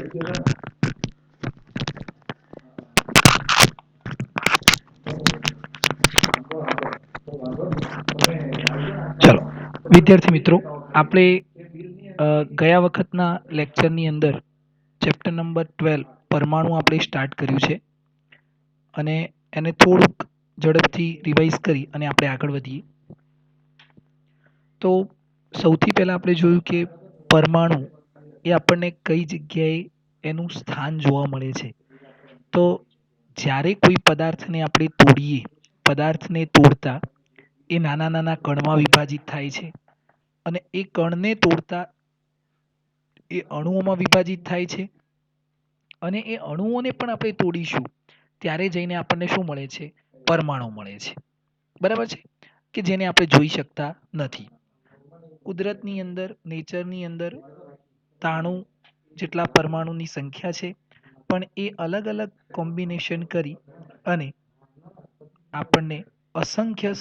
ચલો વિદ્યાર્થી મિત્રો, આપણે ગયા વખતના લેક્ચરની અંદર ચેપ્ટર નંબર 12 પરમાણુ આપણે સ્ટાર્ટ કર્યું છે અને એને થોડુંક ઝડપથી રિવાઇઝ કરી અને આપણે આગળ વધીએ. તો સૌથી પહેલા આપણે જોયું કે પરમાણુ એ આપણને કઈ જગ્યાએ એનું સ્થાન જોવા મળે છે. તો જ્યારે કોઈ પદાર્થને આપણે તોડીએ, પદાર્થને તોડતા એ નાના નાના કણમાં વિભાજિત થાય છે અને એ કણને તોડતા એ અણુઓમાં વિભાજિત થાય છે અને એ અણુઓને પણ આપણે તોડીશું ત્યારે જઈને આપણને શું મળે છે? પરમાણુ મળે છે. બરાબર છે? કે જેને આપણે જોઈ શકતા નથી. કુદરતની અંદર, નેચરની અંદર 93 જેટલા પરમાણુની સંખ્યા છે, પણ એ અલગ અલગ કોમ્બિનેશન કરી અને આપણને અસંખ્ય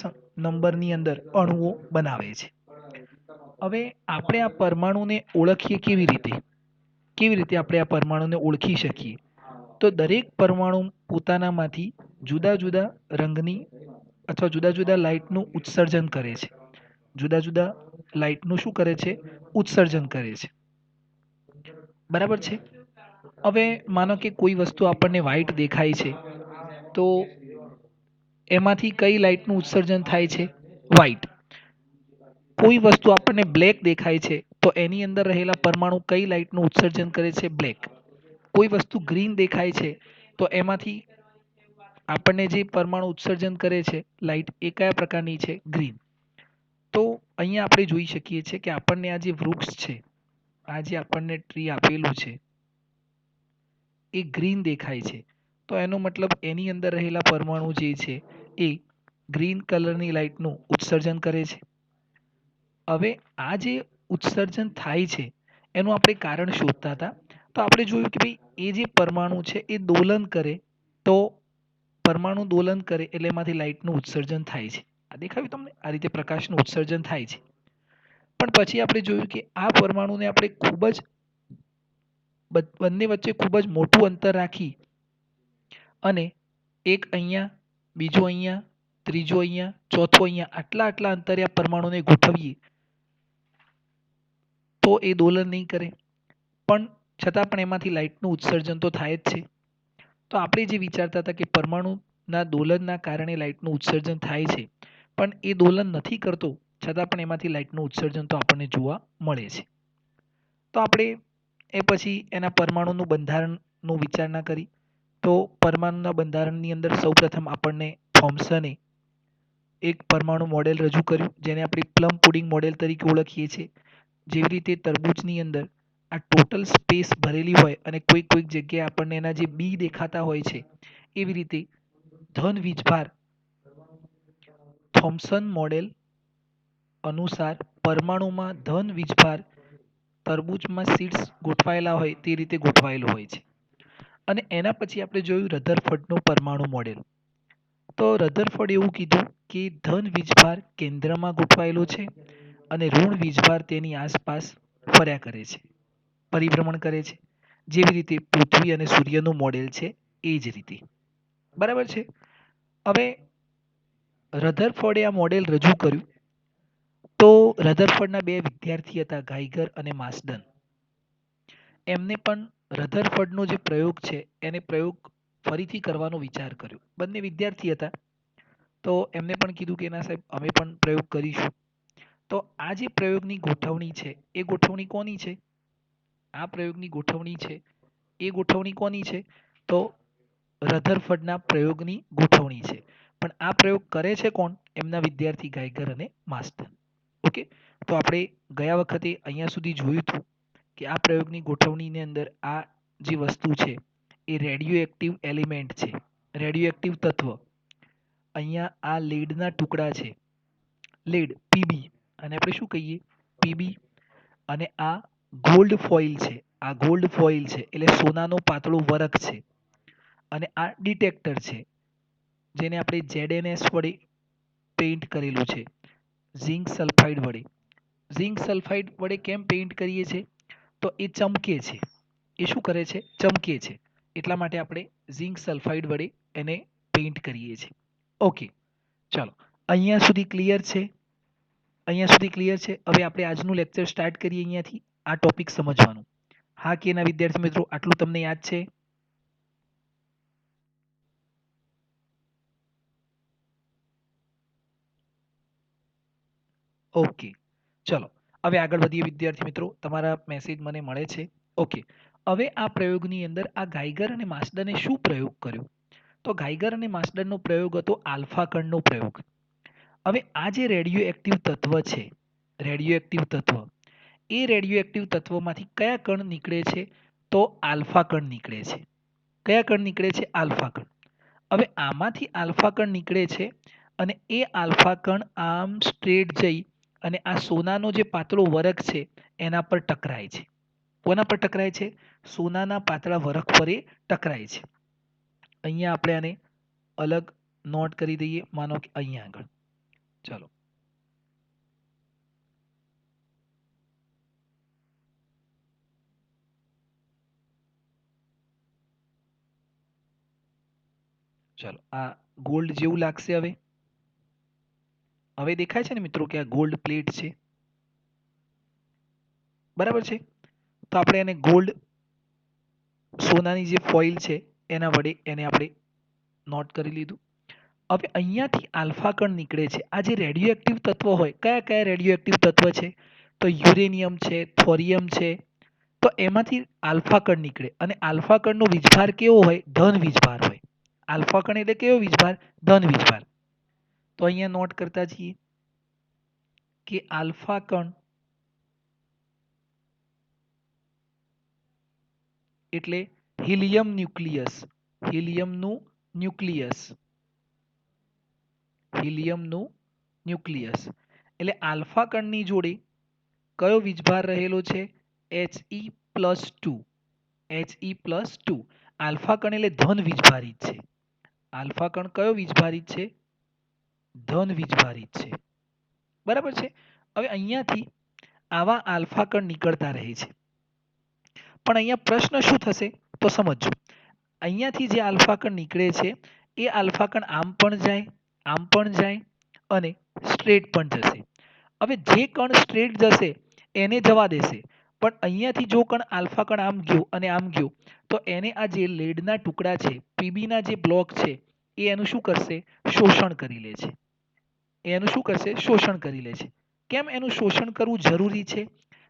નંબરની અંદર અણુઓ બનાવે છે. હવે આપણે આ પરમાણુને ઓળખીએ કેવી રીતે? કેવી રીતે આપણે આ પરમાણુને ઓળખી શકીએ? તો દરેક પરમાણુ પોતાનામાંથી જુદા જુદા રંગની અથવા જુદા જુદા લાઇટનું ઉત્સર્જન કરે છે. જુદા જુદા લાઇટનું શું કરે છે? ઉત્સર્જન કરે છે. બરાબર છે? હવે માનો કે કોઈ વસ્તુ આપણને વ્હાઈટ દેખાય છે, તો એમાંથી કઈ લાઇટનું ઉત્સર્જન થાય છે? વ્હાઈટ. કોઈ વસ્તુ આપણને બ્લેક દેખાય છે, તો એની અંદર રહેલા પરમાણુ કઈ લાઇટનું ઉત્સર્જન કરે છે? બ્લેક. કોઈ વસ્તુ ગ્રીન દેખાય છે, તો એમાંથી આપણને જે પરમાણુ ઉત્સર્જન કરે છે લાઇટ, એ કયા પ્રકારની છે? ગ્રીન. તો અહીંયા આપણે જોઈ શકીએ છીએ કે આપણને આ જે વૃક્ષ છે, આ જે આપણને ટ્રી આપેલું છે, એ ગ્રીન દેખાય છે. તો એનો મતલબ એની અંદર રહેલા પરમાણુ જે છે એ ગ્રીન કલરની લાઇટનું ઉત્સર્જન કરે છે. હવે આ જે ઉત્સર્જન થાય છે એનું આપણે કારણ શોધતા હતા. તો આપણે જોયું કે ભાઈ એ જે પરમાણુ છે એ દોલન કરે, તો પરમાણુ દોલન કરે એટલે એમાંથી લાઇટનું ઉત્સર્જન થાય છે. આ દેખાયું તમને? આ રીતે પ્રકાશનું ઉત્સર્જન થાય છે. પણ પછી આપણે જોયું કે આ પરમાણુને આપણે ખૂબ જ બંને વચ્ચે ખૂબ જ મોટું અંતર રાખી અને એક અહીંયા, બીજો અહીંયા, ત્રીજો અહીંયા, ચોથો અહીંયા, આટલા આટલા અંતરે આ પરમાણુને ગોઠવીએ તો એ દોલન નહીં કરે. પણ છતાં પણ એમાંથી લાઇટનું ઉત્સર્જન તો થાય જ છે. તો આપણે જે વિચારતા હતા કે પરમાણુના દોલનના કારણે લાઇટનું ઉત્સર્જન થાય છે, પણ એ દોલન નથી કરતો, છતાં પણ એમાંથી લાઇટનું ઉત્સર્જન તો આપણને જોવા મળે છે. તો આપણે એ પછી એના પરમાણુનું બંધારણનું વિચારણા કરી. તો પરમાણુના બંધારણની અંદર સૌપ્રથમ આપણને થોમ્સને એક પરમાણુ મોડેલ રજૂ કર્યું, જેને આપણે પ્લમ પુડિંગ મોડેલ તરીકે ઓળખીએ છીએ. જેવી રીતે તરબૂચની અંદર આ ટોટલ સ્પેસ ભરેલી હોય અને કોઈક કોઈક જગ્યાએ આપણને એના જે બી દેખાતા હોય છે, એવી રીતે ધન વીજભાર થોમ્સન મોડેલ અનુસાર પરમાણુમાં ધન વીજભાર તરબૂચમાં સીડ્સ ગોઠવાયેલા હોય તે રીતે ગોઠવાયેલું હોય છે. અને એના પછી આપણે જોયું રધરફર્ડનું પરમાણુ મોડેલ. તો રધરફોર્ડ એવું કીધું કે ધન વીજભાર કેન્દ્રમાં ગોઠવાયેલો છે અને ઋણ વીજભાર તેની આસપાસ ફર્યા કરે છે, પરિભ્રમણ કરે છે. જેવી રીતે પૃથ્વી અને સૂર્યનું મોડેલ છે એ જ રીતે. બરાબર છે? હવે રધરફોર્ડે આ મોડેલ રજૂ કર્યું. તો રધરફોર્ડના બે વિદ્યાર્થી હતા, ગાઈગર અને માસ્ડન. એમને પણ રધરફોર્ડનો જે પ્રયોગ છે એને પ્રયોગ ફરીથી કરવાનો વિચાર કર્યો. બંને વિદ્યાર્થી હતા, તો એમને પણ કીધું કે ના સાહેબ, અમે પણ પ્રયોગ કરીશું. તો આ જે પ્રયોગની ગોઠવણી છે એ ગોઠવણી કોની છે? આ પ્રયોગની ગોઠવણી છે એ ગોઠવણી કોની છે? તો રધરફર્ડના પ્રયોગની ગોઠવણી છે. પણ આ પ્રયોગ કરે છે કોણ? એમના વિદ્યાર્થી ગાઈગર અને માસ્ટન. ઓકે, તો આપણે ગયા વખતે અહીંયા સુધી જોયું હતું કે આ પ્રયોગની ગોઠવણીની અંદર આ જે વસ્તુ છે એ રેડિયો એક્ટિવ એલિમેન્ટ છે, રેડિયો એક્ટિવ તત્વ. અહીંયા આ લીડના ટુકડા છે, લીડ પીબી, અને આપણે શું કહીએ? પીબી. અને આ ગોલ્ડ ફોઇલ છે, આ ગોલ્ડ ફોઇલ છે એટલે સોનાનો પાતળો વરખ છે. અને આ ડિટેક્ટર છે, જેને આપણે ZnS વડે પેઇન્ટ કરેલું છે, ઝિંક સલ્ફાઇડ વડે. ઝિંક સલ્ફાઇડ વડે કેમ પેઇન્ટ કરીએ છીએ? તો એ ચમકે છે. એ શું કરે છે? ચમકે છે. એટલા માટે આપણે ઝિંક સલ્ફાઇડ વડે એને પેઇન્ટ કરીએ છીએ. ઓકે, ચાલો અહીંયા સુધી ક્લિયર છે? અહીંયા સુધી ક્લિયર છે? હવે આપણે આજનું લેક્ચર સ્ટાર્ટ કરીએ અહીંયાથી આ ટોપિક સમજવાનું. હા કે ના વિદ્યાર્થી મિત્રો, આટલું તમને યાદ છે? ઓકે, ચલો હવે આગળ વધીએ વિદ્યાર્થી મિત્રો. તમારા મેસેજ મને મળે છે. ઓકે, હવે આ પ્રયોગની અંદર આ ગાઈગર અને માસ્ડને શું પ્રયોગ કર્યો? તો ગાઈગર અને માસ્ડરનો પ્રયોગ હતો આલ્ફા કણનો પ્રયોગ. હવે આ જે રેડિયો એક્ટિવ તત્વ છે, રેડિયો એક્ટિવ તત્વ, એ રેડિયો એક્ટિવ તત્વમાંથી કયા કણ નીકળે છે? તો આલ્ફા કણ નીકળે છે. કયા કણ નીકળે છે? આલ્ફા કણ. હવે આમાંથી આલ્ફા કણ નીકળે છે અને એ આલ્ફા કણ આમ સ્ટ્રેટ જઈ અને આ સોનાનો જે પાતળો વરખ છે એના પર ટકરાય છે. કોના પર ટકરાય છે? સોનાના પાતળા વરખ પર એ ટકરાય છે. અહીંયા આપણે આને અલગ નોટ કરી દઈએ, માનો કે અહીંયા આગળ. ચાલો, ચાલો આ ગોલ્ડ જેવું લાગશે. હવે હવે દેખાય છે ને મિત્રો કે આ ગોલ્ડ પ્લેટ છે, બરાબર છે? તો આપણે એને ગોલ્ડ, સોનાની જે ફોઇલ છે એના વડે એને આપણે નોટ કરી લીધું. હવે અહીંયાથી આલ્ફા કણ નીકળે છે. આ જે રેડિયો એક્ટિવ તત્વો હોય, કયા કયા રેડિયો એક્ટિવ તત્વ છે? તો યુરેનિયમ છે, થોરિયમ છે. તો એમાંથી આલ્ફા કણ નીકળે અને આલ્ફા કણનો વીજભાર કેવો હોય? ધન વીજભાર હોય. આલ્ફા કણ એટલે કેવો વીજભાર? ધન વીજભાર. તો અહીંયા નોટ કરતા જઈએ કે આલ્ફા કણ એટલે હિલિયમ ન્યુક્લિયસ. હિલિયમનું ન્યુક્લિયસ. હિલિયમનું ન્યુક્લિયસ એટલે આલ્ફા કણની જોડે કયો વીજભાર રહેલો છે? He+2. He+2. આલ્ફા કણ એટલે ધન વીજભારિત છે. આલ્ફા કણ કયો વીજભારિત છે? ધન વીજભારિત છે. બરાબર છે? હવે અહીંયાથી આવા આલ્ફા કણ નીકળતા રહે છે. પણ અહીંયા પ્રશ્ન શું થશે? તો સમજો. અહીંયાથી જે આલ્ફા કણ નીકળે છે એ આલ્ફા કણ આમ પણ જાય, આમ પણ જાય અને સ્ટ્રેટ પણ જશે. હવે જે કણ સ્ટ્રેટ જશે એને જવા દેશે, પણ અહીંયાથી જો કણ આલ્ફા કણ આમ ગયો અને આમ ગયો તો એને આ જે લેડના ટુકડા છે, પીબીના જે બ્લોક છે, એ એનું શું કરશે? શોષણ કરી લે છે. એનું શું કરશે? શોષણ કરી લે છે. કેમ એનું શોષણ કરવું જરૂરી છે?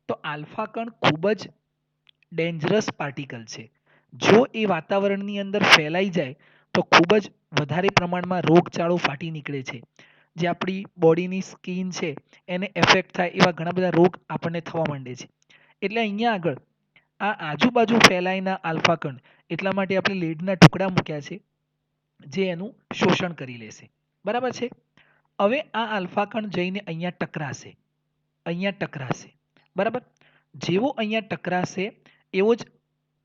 તો આલ્ફા કણ ખૂબ જ ડેન્જરસ પાર્ટિકલ છે. જો એ વાતાવરણની અંદર ફેલાઈ જાય તો ખૂબ જ વધારે પ્રમાણમાં રોગચાળો ફાટી નીકળે છે. જે આપણી બોડીની સ્કિન છે એને એફેક્ટ થાય એવા ઘણા બધા રોગ આપણને થવા માંડે છે. એટલે અહીંયા આગળ આ આજુબાજુ ફેલાયના આલ્ફા કણ, એટલા માટે આપણે લીડના ટુકડા મૂક્યા છે જે એનું શોષણ કરી લેશે. બરાબર છે? હવે આ આલ્ફા કણ જઈને અહીંયા ટકરાશે, અહીંયા ટકરાશે. બરાબર? જેવો અહીંયા ટકરાશે એવો જ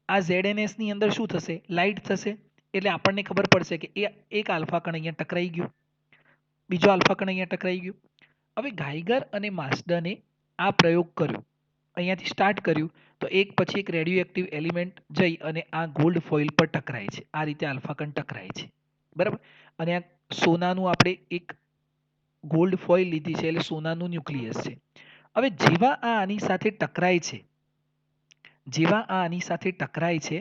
આ ZNS ની અંદર શું થશે? લાઇટ થશે. એટલે આપણને ખબર પડશે કે એ એક આલ્ફા કણ અહીંયા ટકરાઈ ગયું, બીજો આલ્ફા કણ અહીંયા ટકરાઈ ગયું. હવે ગાઈગર અને માસ્ડને આ પ્રયોગ કર્યો, અહીંયાથી સ્ટાર્ટ કર્યું તો એક પછી એક રેડિયો એક્ટિવ એલિમેન્ટ જઈ અને આ ગોલ્ડ ફોઇલ પર ટકરાય છે. આ રીતે આલ્ફા કણ ટકરાય છે. બરાબર? અને આ સોનાનું આપણે એક ગોલ્ડ ફોઇલ લીધી છે એટલે સોનાનું ન્યુક્લિયસ છે. હવે જેવા આ આની સાથે ટકરાય છે, જેવા આ આની સાથે ટકરાય છે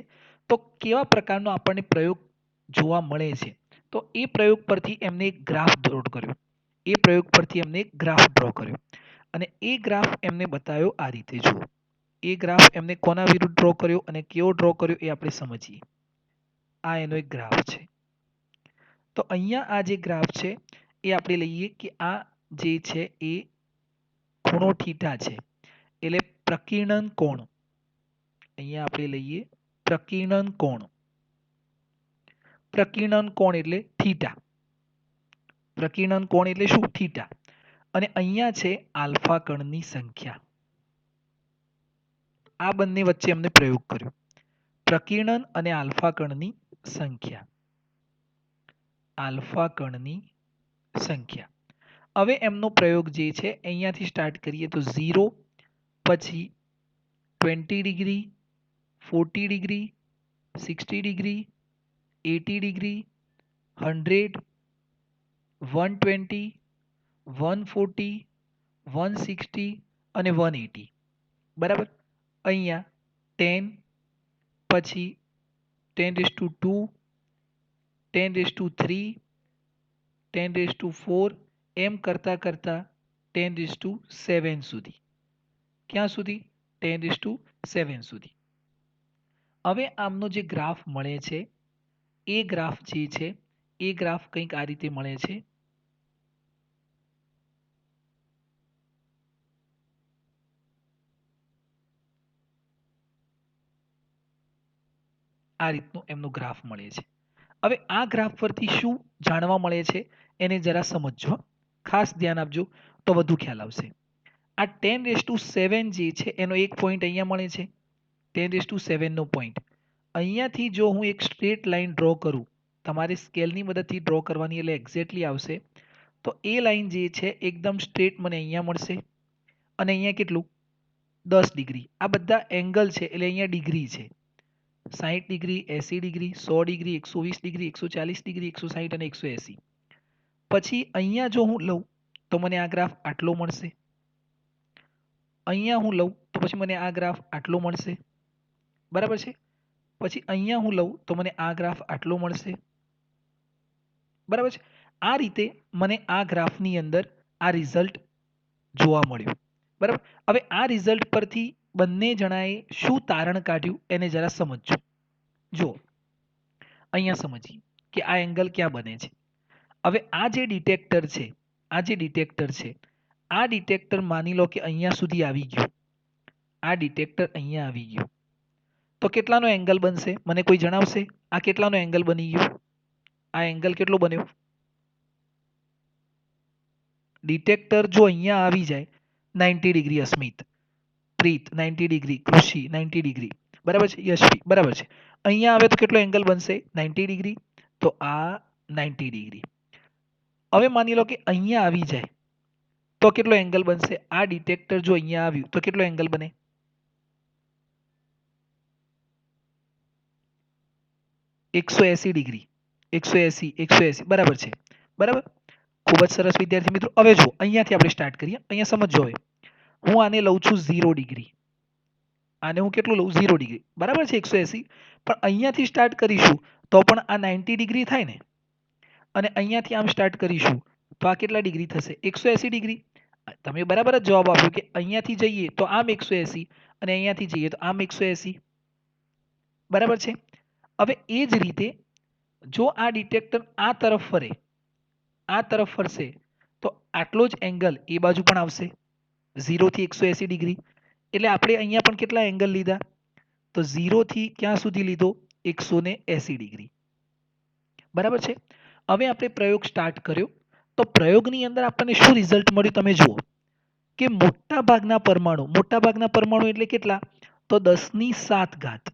તો કેવા પ્રકારનો આપણને પ્રયોગ જોવા મળે છે? તો એ પ્રયોગ પરથી એમને એક ગ્રાફ ડ્રો કર્યો. એ પ્રયોગ પરથી એમને એક ગ્રાફ ડ્રો કર્યો અને એ ગ્રાફ એમને બતાવ્યો આ રીતે. જુઓ, એ ગ્રાફ એમને કોના વિરુદ્ધ ડ્રો કર્યો અને કેવો ડ્રો કર્યો એ આપણે સમજીએ. આ એનો એક ગ્રાફ છે. તો અહીંયા આ જે ગ્રાફ છે એ આપણે લઈએ કે આ જે છે એ ખૂણો થીટા છે એટલે પ્રકીર્ણન કોણ. અહીંયા આપણે લઈએ પ્રકીર્ણન કોણ. પ્રકીર્ણન કોણ એટલે થીટા. પ્રકીર્ણન કોણ એટલે શું? થીટા. અને અહીંયા છે આલ્ફા કણની સંખ્યા. આ બંને વચ્ચે અમને પ્રયોગ કર્યો, પ્રકીર્ણન અને આલ્ફા કણની સંખ્યા. આલ્ફા કણની સંખ્યા. હવે એમનો પ્રયોગ જે છે અહીંયાથી સ્ટાર્ટ કરીએ તો 0, પછી 20 ડિગ્રી, 40 ડિગ્રી, 60 ડિગ્રી, 80 ડિગ્રી, 100, 120, 140, 160 અને 180. બરાબર. અહીંયા 10, પછી 10^2, 10^3, 10^4, એમ કરતાં કરતાં 10^7 સુધી. ક્યાં સુધી? 10^7 સુધી. હવે આમનો જે ગ્રાફ મળે છે એ ગ્રાફ જે છે એ ગ્રાફ કંઈક આ રીતે મળે છે. આ રીતનું એમનું ગ્રાફ મળે છે. હવે આ ગ્રાફ પરથી શું જાણવા મળે છે એને જરા સમજો. ખાસ ધ્યાન આપજો તો વધુ ખ્યાલ આવશે. આ 10^7 જે છે એનો એક પોઈન્ટ અહીંયા મળે છે. 10^7 નો પોઈન્ટ. અહીંયાથી જો હું એક સ્ટ્રેટ લાઈન ડ્રો કરું, તમારે સ્કેલની મદદથી ડ્રો કરવાની એટલે એક્ઝેક્ટલી આવશે. તો એ લાઈન જે છે એકદમ સ્ટ્રેટ મને અહીંયા મળશે. અને અહીંયા કેટલું? 10 ડિગ્રી. આ બધા એંગલ છે એટલે અહીંયા ડિગ્રી છે. 60 degree, 80 degree, 100 degree, 120 degree, 140 degree, 160 અને 180. પછી અહીંયા જો હું લઉં તો મને આ ગ્રાફ આટલો મળશે. અહીંયા હું લઉં તો પછી મને આ ગ્રાફ આટલો મળશે. બરાબર છે. પછી અહીંયા હું લઉં તો મને આ ગ્રાફ આટલો મળશે. બરાબર છે. આ રીતે મને આ ગ્રાફની અંદર આ રિઝલ્ટ જોવા મળ્યું. બરાબર. હવે આ રિઝલ્ટ પરથી બંને જણાએ શું તારણ કાઢ્યું એને જરા સમજો. જો અહીંયા સમજીએ કે આ એંગલ ક્યાં બને છે. હવે આ જે ડિટેક્ટર છે, આ ડિટેક્ટર માની લો કે અહીંયા સુધી આવી ગયું. આ ડિટેક્ટર અહીંયા આવી ગયું. તો કેટલાનો એંગલ બનશે? મને કોઈ જણાવશે? આ કેટલાનો એંગલ બની ગયો? આ એંગલ કેટલો બન્યો? ડિટેક્ટર જો અહીંયા આવી જાય 90 ડિગ્રી અસ્મિત, પ્રીત 90 ડિગ્રી, કૃષિ 90 ડિગ્રી, બરાબર છે, યશવી બરાબર છે. અહીંયા આવે તો કેટલો એંગલ બનશે? 90 ડિગ્રી. તો આ 90 ડિગ્રી. હવે માની લો કે અહીંયા આવી જાય તો કેટલો એંગલ બનશે? આ ડિટેક્ટર જો અહીંયા આવ્યું તો કેટલો એંગલ બને? 180 ડિગ્રી. 180, 180 બરાબર છે. બરાબર. ખૂબ જ સરસ વિદ્યાર્થી મિત્રો. હવે જો અહીંયાથી આપણે સ્ટાર્ટ કરીએ. અહીંયા સમજો. હવે હું આને લઉં છું 0 ડિગ્રી. આને હું કેટલું લઉં? 0 ડિગ્રી. બરાબર છે, 180. પણ અહીંયાથી સ્ટાર્ટ કરીશું તો પણ આ 90 ડિગ્રી થાય ને. અને અહીંયાથી આમ સ્ટાર્ટ કરીશું તો આ કેટલા ડિગ્રી થશે? 180 ડિગ્રી. તમે બરાબર જ જવાબ આપ્યો કે અહીંયાથી જઈએ તો આમ 180 અને અહીંયાથી જઈએ તો આમ 180. બરાબર છે. હવે એ જ રીતે જો આ ડિટેક્ટર આ તરફ ફરે, આ તરફ ફરશે તો આટલો જ એંગલ એ બાજુ પણ આવશે 0 થી 180 ડિગ્રી. એટલે આપણે અહીંયા પણ કેટલા એંગલ લીધા? તો 0 થી ક્યાં સુધી લીધો? 180 ડિગ્રી. બરાબર છે. હવે આપણે પ્રયોગ સ્ટાર્ટ કર્યો તો પ્રયોગની અંદર આપણને શું રિઝલ્ટ મળ્યું તમે જુઓ કે મોટાભાગના પરમાણુ એટલે કેટલા? તો 10⁷ ઘાત.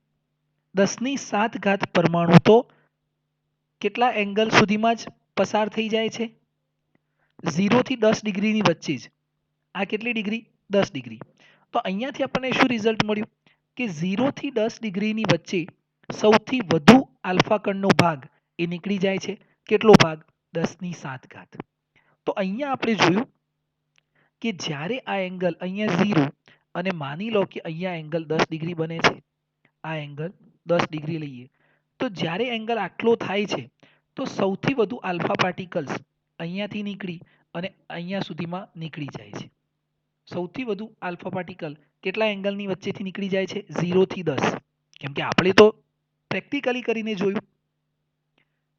10⁷ પરમાણુ તો કેટલા એંગલ સુધીમાં જ પસાર થઈ જાય છે? 0 થી 10 ડિગ્રીની વચ્ચે જ. આ કેટલી ડિગ્રી? 10 ડિગ્રી. તો અહીંયાથી આપણને શું રિઝલ્ટ મળ્યું કે 0 થી 10 ડિગ્રીની વચ્ચે સૌથી વધુ આલ્ફા કણનો ભાગ એ નીકળી જાય છે. કેટલો ભાગ? 10⁷ ઘાત. તો અહીંયા આપણે જોયું કે જ્યારે આ એંગલ અહીંયા 0 અને માની લો કે અહીંયા એંગલ 10 ડિગ્રી બને છે. આ એંગલ 10 ડિગ્રી લઈએ તો જ્યારે એંગલ આટલો થાય છે તો સૌથી વધુ આલ્ફા પાર્ટિકલ્સ અહીંયાથી નીકળી અને અહીંયા સુધીમાં નીકળી જાય છે. સૌથી વધુ આલ્ફા પાર્ટિકલ કેટલા એંગલની વચ્ચેથી નીકળી જાય છે? 0 થી 10. કેમ કે આપણે તો પ્રેક્ટિકલી કરીને જોયું.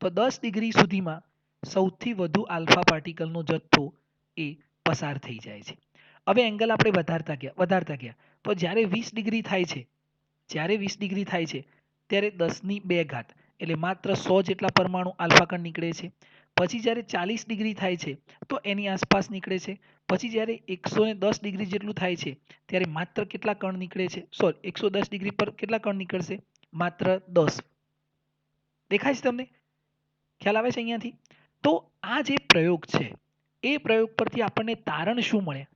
તો 10 ડિગ્રી સુધીમાં સૌથી વધુ આલ્ફા પાર્ટિકલનો જથ્થો એ પસાર થઈ જાય છે. હવે એંગલ આપણે વધારતા ગયા તો જ્યારે 20 ડિગ્રી થાય છે, ત્યારે 10⁵ ઘાત એટલે માત્ર 100 જેટલા પરમાણુ આલ્ફા કણ નીકળે છે. પછી જ્યારે 40 ડિગ્રી થાય છે તો એની આસપાસ નીકળે છે. પછી જ્યારે 110 ડિગ્રી જેટલું થાય છે ત્યારે માત્ર કેટલા કણ નીકળે છે? સોરી, 110 ડિગ્રી પર કેટલા કણ નીકળશે? માત્ર 10. દેખાય છે તમને? ખ્યાલ આવે છે અહીંયાથી? તો આ જે પ્રયોગ છે એ પ્રયોગ પરથી આપણને તારણ શું મળ્યા?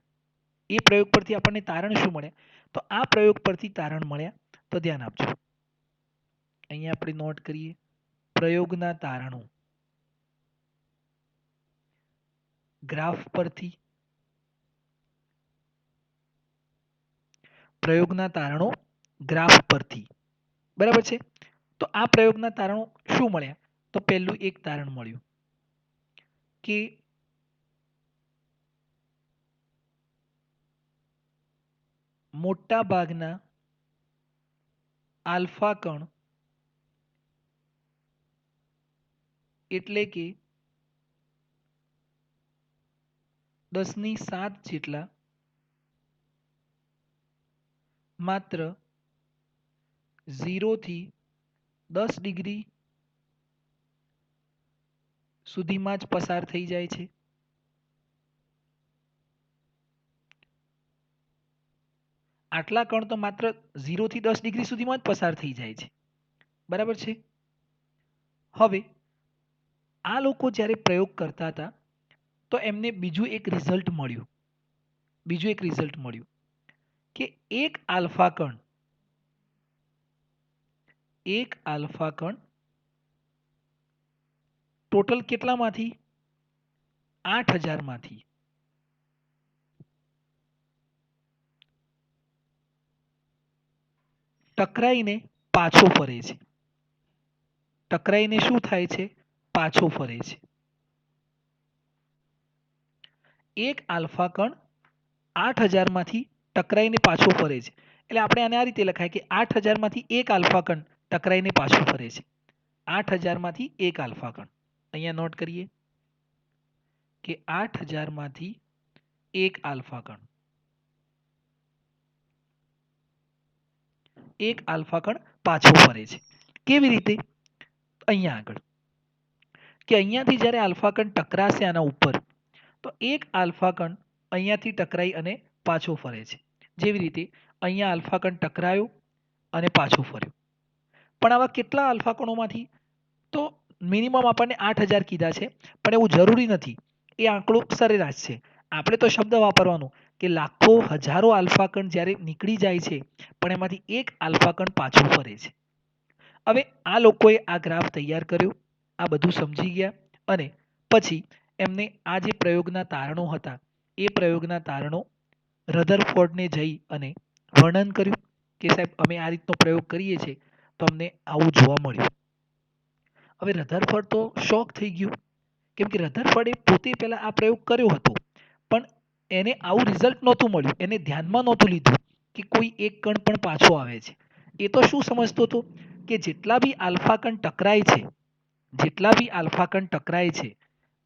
તો આ પ્રયોગ પરથી તારણ મળ્યા તો ધ્યાન આપજો. અહીંયા આપણે નોટ કરીએ પ્રયોગના તારણો ગ્રાફ પરથી પ્રયોગના તારણો ગ્રાફ પરથી બરાબર છે. તો આ પ્રયોગના તારણો શું મળ્યા? તો પહેલું એક તારણ મળ્યું કે મોટા ભાગના આલ્ફા કણ એટલે કે 10⁷ જેટલા માત્ર 0 થી 10 ડિગ્રી સુધીમાં જ પસાર થઈ જાય છે. આટલા કણ તો માત્ર 0 થી 10 ડિગ્રી સુધીમાં જ પસાર થઈ જાય છે. બરાબર છે. હવે આ લોકો જ્યારે પ્રયોગ કરતા હતા તો એમને બીજું એક રિઝલ્ટ મળ્યું કે એક આલ્ફા કણ ટોટલ કેટલામાંથી 8000 માંથી ટકરાઈને પાછો ફરે છે. ટકરાઈને શું થાય છે? પાછો ફરે છે. એક આલ્ફા કણ 8000 માંથી ટકરાઈને પાછો ફરે છે. એટલે આપણે આને આ રીતે લખાય કે 8000 માંથી એક આલ્ફા કણ ટકરાઈને પાછો ફરે છે. 8000 માંથી એક આલ્ફા કણ અહીંયા નોટ કરીએ કે 8000 માંથી એક આલ્ફા કણ પાછો ફરે છે. કેવી રીતે? અહીંયા આગળ કે અહીંયાથી જ્યારે આલ્ફા કણ ટકરાશે આના ઉપર તો એક આલ્ફા કણ અહીંયાથી ટકરાઈ અને પાછો ફરે છે. જેવી રીતે અહીંયા આલ્ફા કણ ટકરાયો અને પાછો ફર્યો. પણ આવા કેટલા આલ્ફા કણોમાંથી? તો મિનિમમ આપણને 8000 કીધા છે પણ એવું જરૂરી નથી. એ આંકડો સરેરાશ છે. આપણે તો શબ્દ વાપરવાનો કે લાખો હજારો આલ્ફા કણ જ્યારે નીકળી જાય છે પણ એમાંથી એક આલ્ફા કણ પાછું ફરે છે. હવે આ લોકોએ આ ગ્રાફ તૈયાર કર્યો, આ બધું સમજી ગયા અને પછી એમને આ જે પ્રયોગના તારણો હતા એ પ્રયોગના તારણો રધરફોર્ડને જઈ અને વર્ણન કર્યું કે સાહેબ અમે આ રીતનો પ્રયોગ કરીએ છીએ તો અમને આવું જોવા મળ્યું. હવે રધરફોર્ડ તો શોક થઈ ગયું કેમ કે રધરફોર્ડે પોતે પહેલા આ પ્રયોગ કર્યો હતો પણ એને આવું રિઝલ્ટ નહોતું મળ્યું. એને ધ્યાનમાં નહોતું લીધું કે કોઈ એક કણ પણ પાછો આવે છે. એ તો શું સમજતો હતો કે જેટલા બી આલ્ફા કણ ટકરાય છે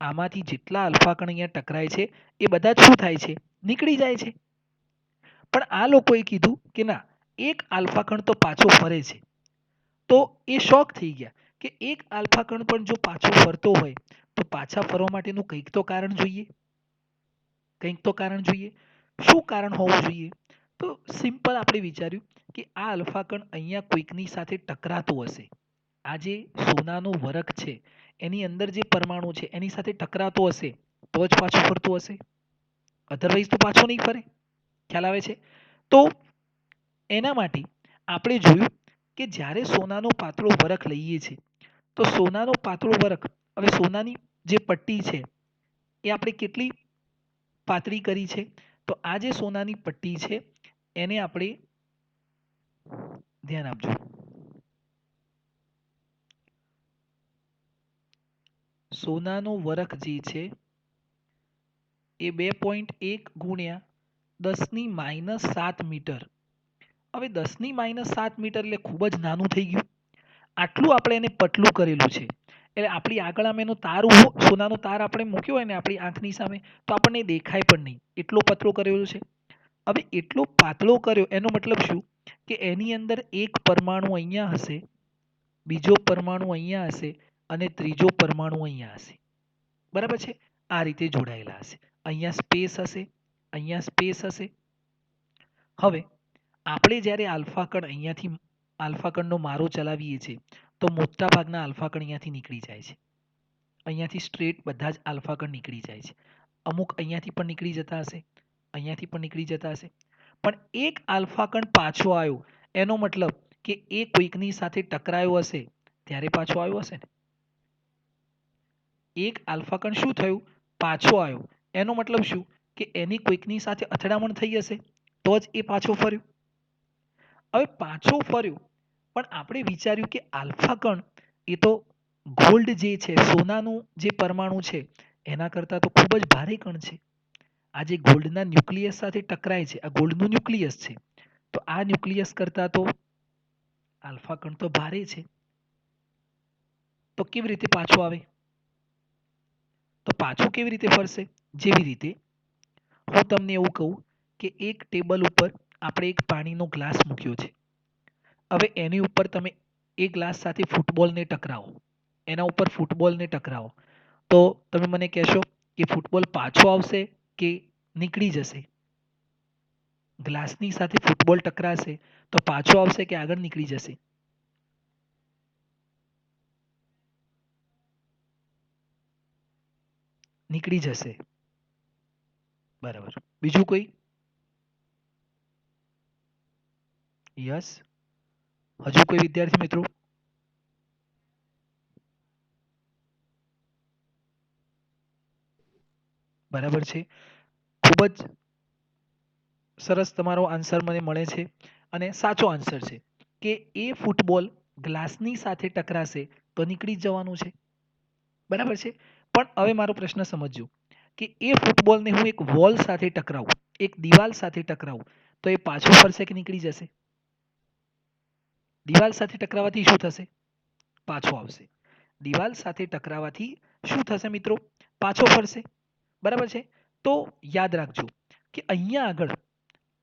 આમાંથી જેટલા આલ્ફા કણ અહીંયા ટકરાય છે એ બધા જ શું થાય છે? નીકળી જાય છે. પણ આ લોકોએ કીધું કે ના, એક આલ્ફા કણ તો પાછો ફરે છે. તો એ શોક થઈ ગયા કે એક આલ્ફા કણ પણ જો પાછો ફરતો હોય તો પાછા ફરવા માટેનું કંઈક તો કારણ જોઈએ. શું કારણ હોવું જોઈએ? તો સિમ્પલ આપણે વિચાર્યું કે આ આલ્ફા કણ અહીંયા કોઈકની સાથે ટકરાતો હશે. આ જે સોનાનો વરખ છે એની અંદર જે પરમાણુ છે એની સાથે ટકરાતો હશે તો જ પાછો ફરતો હશે. અધરવાઇઝ તો પાછો નહીં ફરે. ખ્યાલ આવે છે? તો એના માટે આપણે જોયું કે જ્યારે સોનાનો પાતળો વરખ લઈએ છીએ તો સોનાનો પાતળો વરખ, હવે સોનાની જે પટ્ટી છે એ આપણે કેટલી પાતળી કરી છે? તો આ જે સોનાની પટ્ટી છે એને આપણે ધ્યાન આપજો. સોનાનો વરખ જે છે એ 2.1 ગુણ્યા 10⁻⁷ મીટર. હવે 10⁻⁷ મીટર એટલે ખૂબ જ નાનું થઈ ગયું. આટલું આપણે એને પતલું કરેલું છે એટલે આપણી આગળ આમ એનો તાર સોનાનો તાર આપણે મૂક્યો હોય ને આપણી આંખની સામે તો આપણને દેખાય પણ નહીં એટલો પતલો કરેલો છે. હવે એટલો પાતળો કર્યો એનો મતલબ શું કે એની અંદર એક પરમાણુ અહીંયા હશે, બીજો પરમાણુ અહીંયા હશે અને ત્રીજો પરમાણુ અહીંયા હશે. બરાબર છે? આ રીતે જોડાયેલા હશે. અહીંયા સ્પેસ હશે, અહીંયા સ્પેસ હશે. હવે આપણે જ્યારે આલ્ફા કણ અહીંયાથી આલ્ફા કણનો મારો ચલાવીએ છીએ તો મોટા ભાગના આલ્ફા કણ અહીંયાથી નીકળી જાય છે. અહીંયાથી સ્ટ્રેટ બધા જ આલ્ફા કણ નીકળી જાય છે. અમુક અહીંયાથી પણ નીકળી જતા હશે, અહીંયાથી પણ નીકળી જતા હશે. પણ એક આલ્ફા કણ પાછો આવ્યો એનો મતલબ કે એ કોઈકની સાથે ટકરાયો હશે ત્યારે પાછો આવ્યો હશે ને. એક આલ્ફા કણ શું થયું, પાછો આવ્યો. એનો મતલબ શું કે એની કોઈકની સાથે અથડામણ થઈ હશે તો જ એ પાછો ફર્યો. હવે પાછો ફર્યો પણ આપણે વિચાર્યું કે આલ્ફા કણ એ તો ગોલ્ડ જે છે, સોનાનું જે પરમાણુ છે એના કરતાં તો ખૂબ જ ભારે કણ છે. આ જે ગોલ્ડના ન્યુક્લિયસ સાથે ટકરાય છે, આ ગોલ્ડનું ન્યુક્લિયસ છે, તો આ ન્યુક્લિયસ કરતાં તો આલ્ફા કણ તો ભારે છે. તો કેવી રીતે પાછો આવે? તો પાછો કેવી રીતે ફરશે? જેવી રીતે હું તમને એવું કહું કે એક ટેબલ ઉપર આપણે એક પાણીનો ગ્લાસ મૂક્યો છે. હવે એની ઉપર તમે એ ગ્લાસ સાથે ફૂટબોલને ટકરાવો, એના ઉપર ફૂટબોલને ટકરાવો, તો તમે મને કહેશો કે ફૂટબોલ પાછો આવશે કે નીકળી જશે? ગ્લાસની સાથે ફૂટબોલ ટકરાશે તો પાછો આવશે કે આગળ નીકળી જશે? નીકળી જશે. બરાબર. બીજું કોઈ? યસ. હજુ કોઈ વિદ્યાર્થી મિત્રો? બરાબર છે. ખૂબ જ સરસ તમારો આન્સર મને મળે છે અને સાચો આન્સર છે કે એ ફૂટબોલ ગ્લાસની સાથે ટકરાશે તો નીકળી જ જવાનું છે. બરાબર છે. પણ હવે મારો પ્રશ્ન સમજજો કે એ ફૂટબોલને હું એક વોલ સાથે ટકરાવું, એક દિવાલ સાથે ટકરાવું, તો એ પાછો ફરશે કે નીકળી જશે? દિવાલ સાથે ટકરાવાથી શું થશે? પાછો આવશે. દિવાલ સાથે ટકરાવાથી શું થશે મિત્રો? પાછો ફરશે. બરાબર છે. તો યાદ રાખજો કે અહીંયા આગળ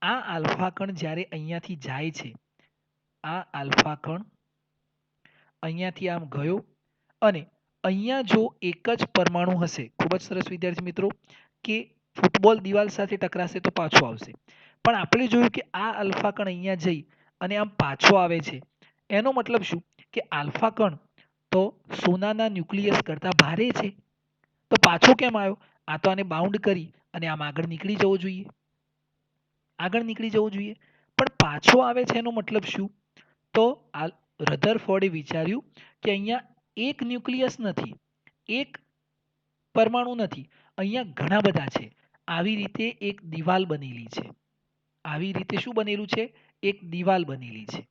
આ આલ્ફા કણ જ્યારે અહીંયાથી જાય છે, આ આલ્ફા કણ અહીંયાથી આમ ગયો અને અહીંયા જો એક જ પરમાણુ હશે, ખૂબ જ સરસ વિદ્યાર્થી મિત્રો, કે ફૂટબોલ દિવાલ સાથે ટકરાશે તો પાછો આવશે. પણ આપણે જોયું કે આ આલ્ફા કણ અહીંયા જઈ અને આમ પાછો આવે છે. એનો મતલબ શું કે આલ્ફા કણ તો સોનાના ન્યુક્લિયસ કરતાં ભારે છે. તો પાછો કેમ આવ્યો? આ તો આને બાઉન્ડ કરી અને આમ આગળ નીકળી જવો જોઈએ. આગળ નીકળી જવું જોઈએ. પણ પાછો આવે છે એનો મતલબ શું? તો આ રધરફોર્ડે વિચાર્યું કે અહીંયા એક ન્યુક્લિયસ નથી, એક પરમાણુ નથી, અહીંયા ઘણા બધા છે. આવી રીતે એક દિવાલ બનેલી છે. આવી રીતે શું બનેલું છે? એક દિવાલ બનેલી છે.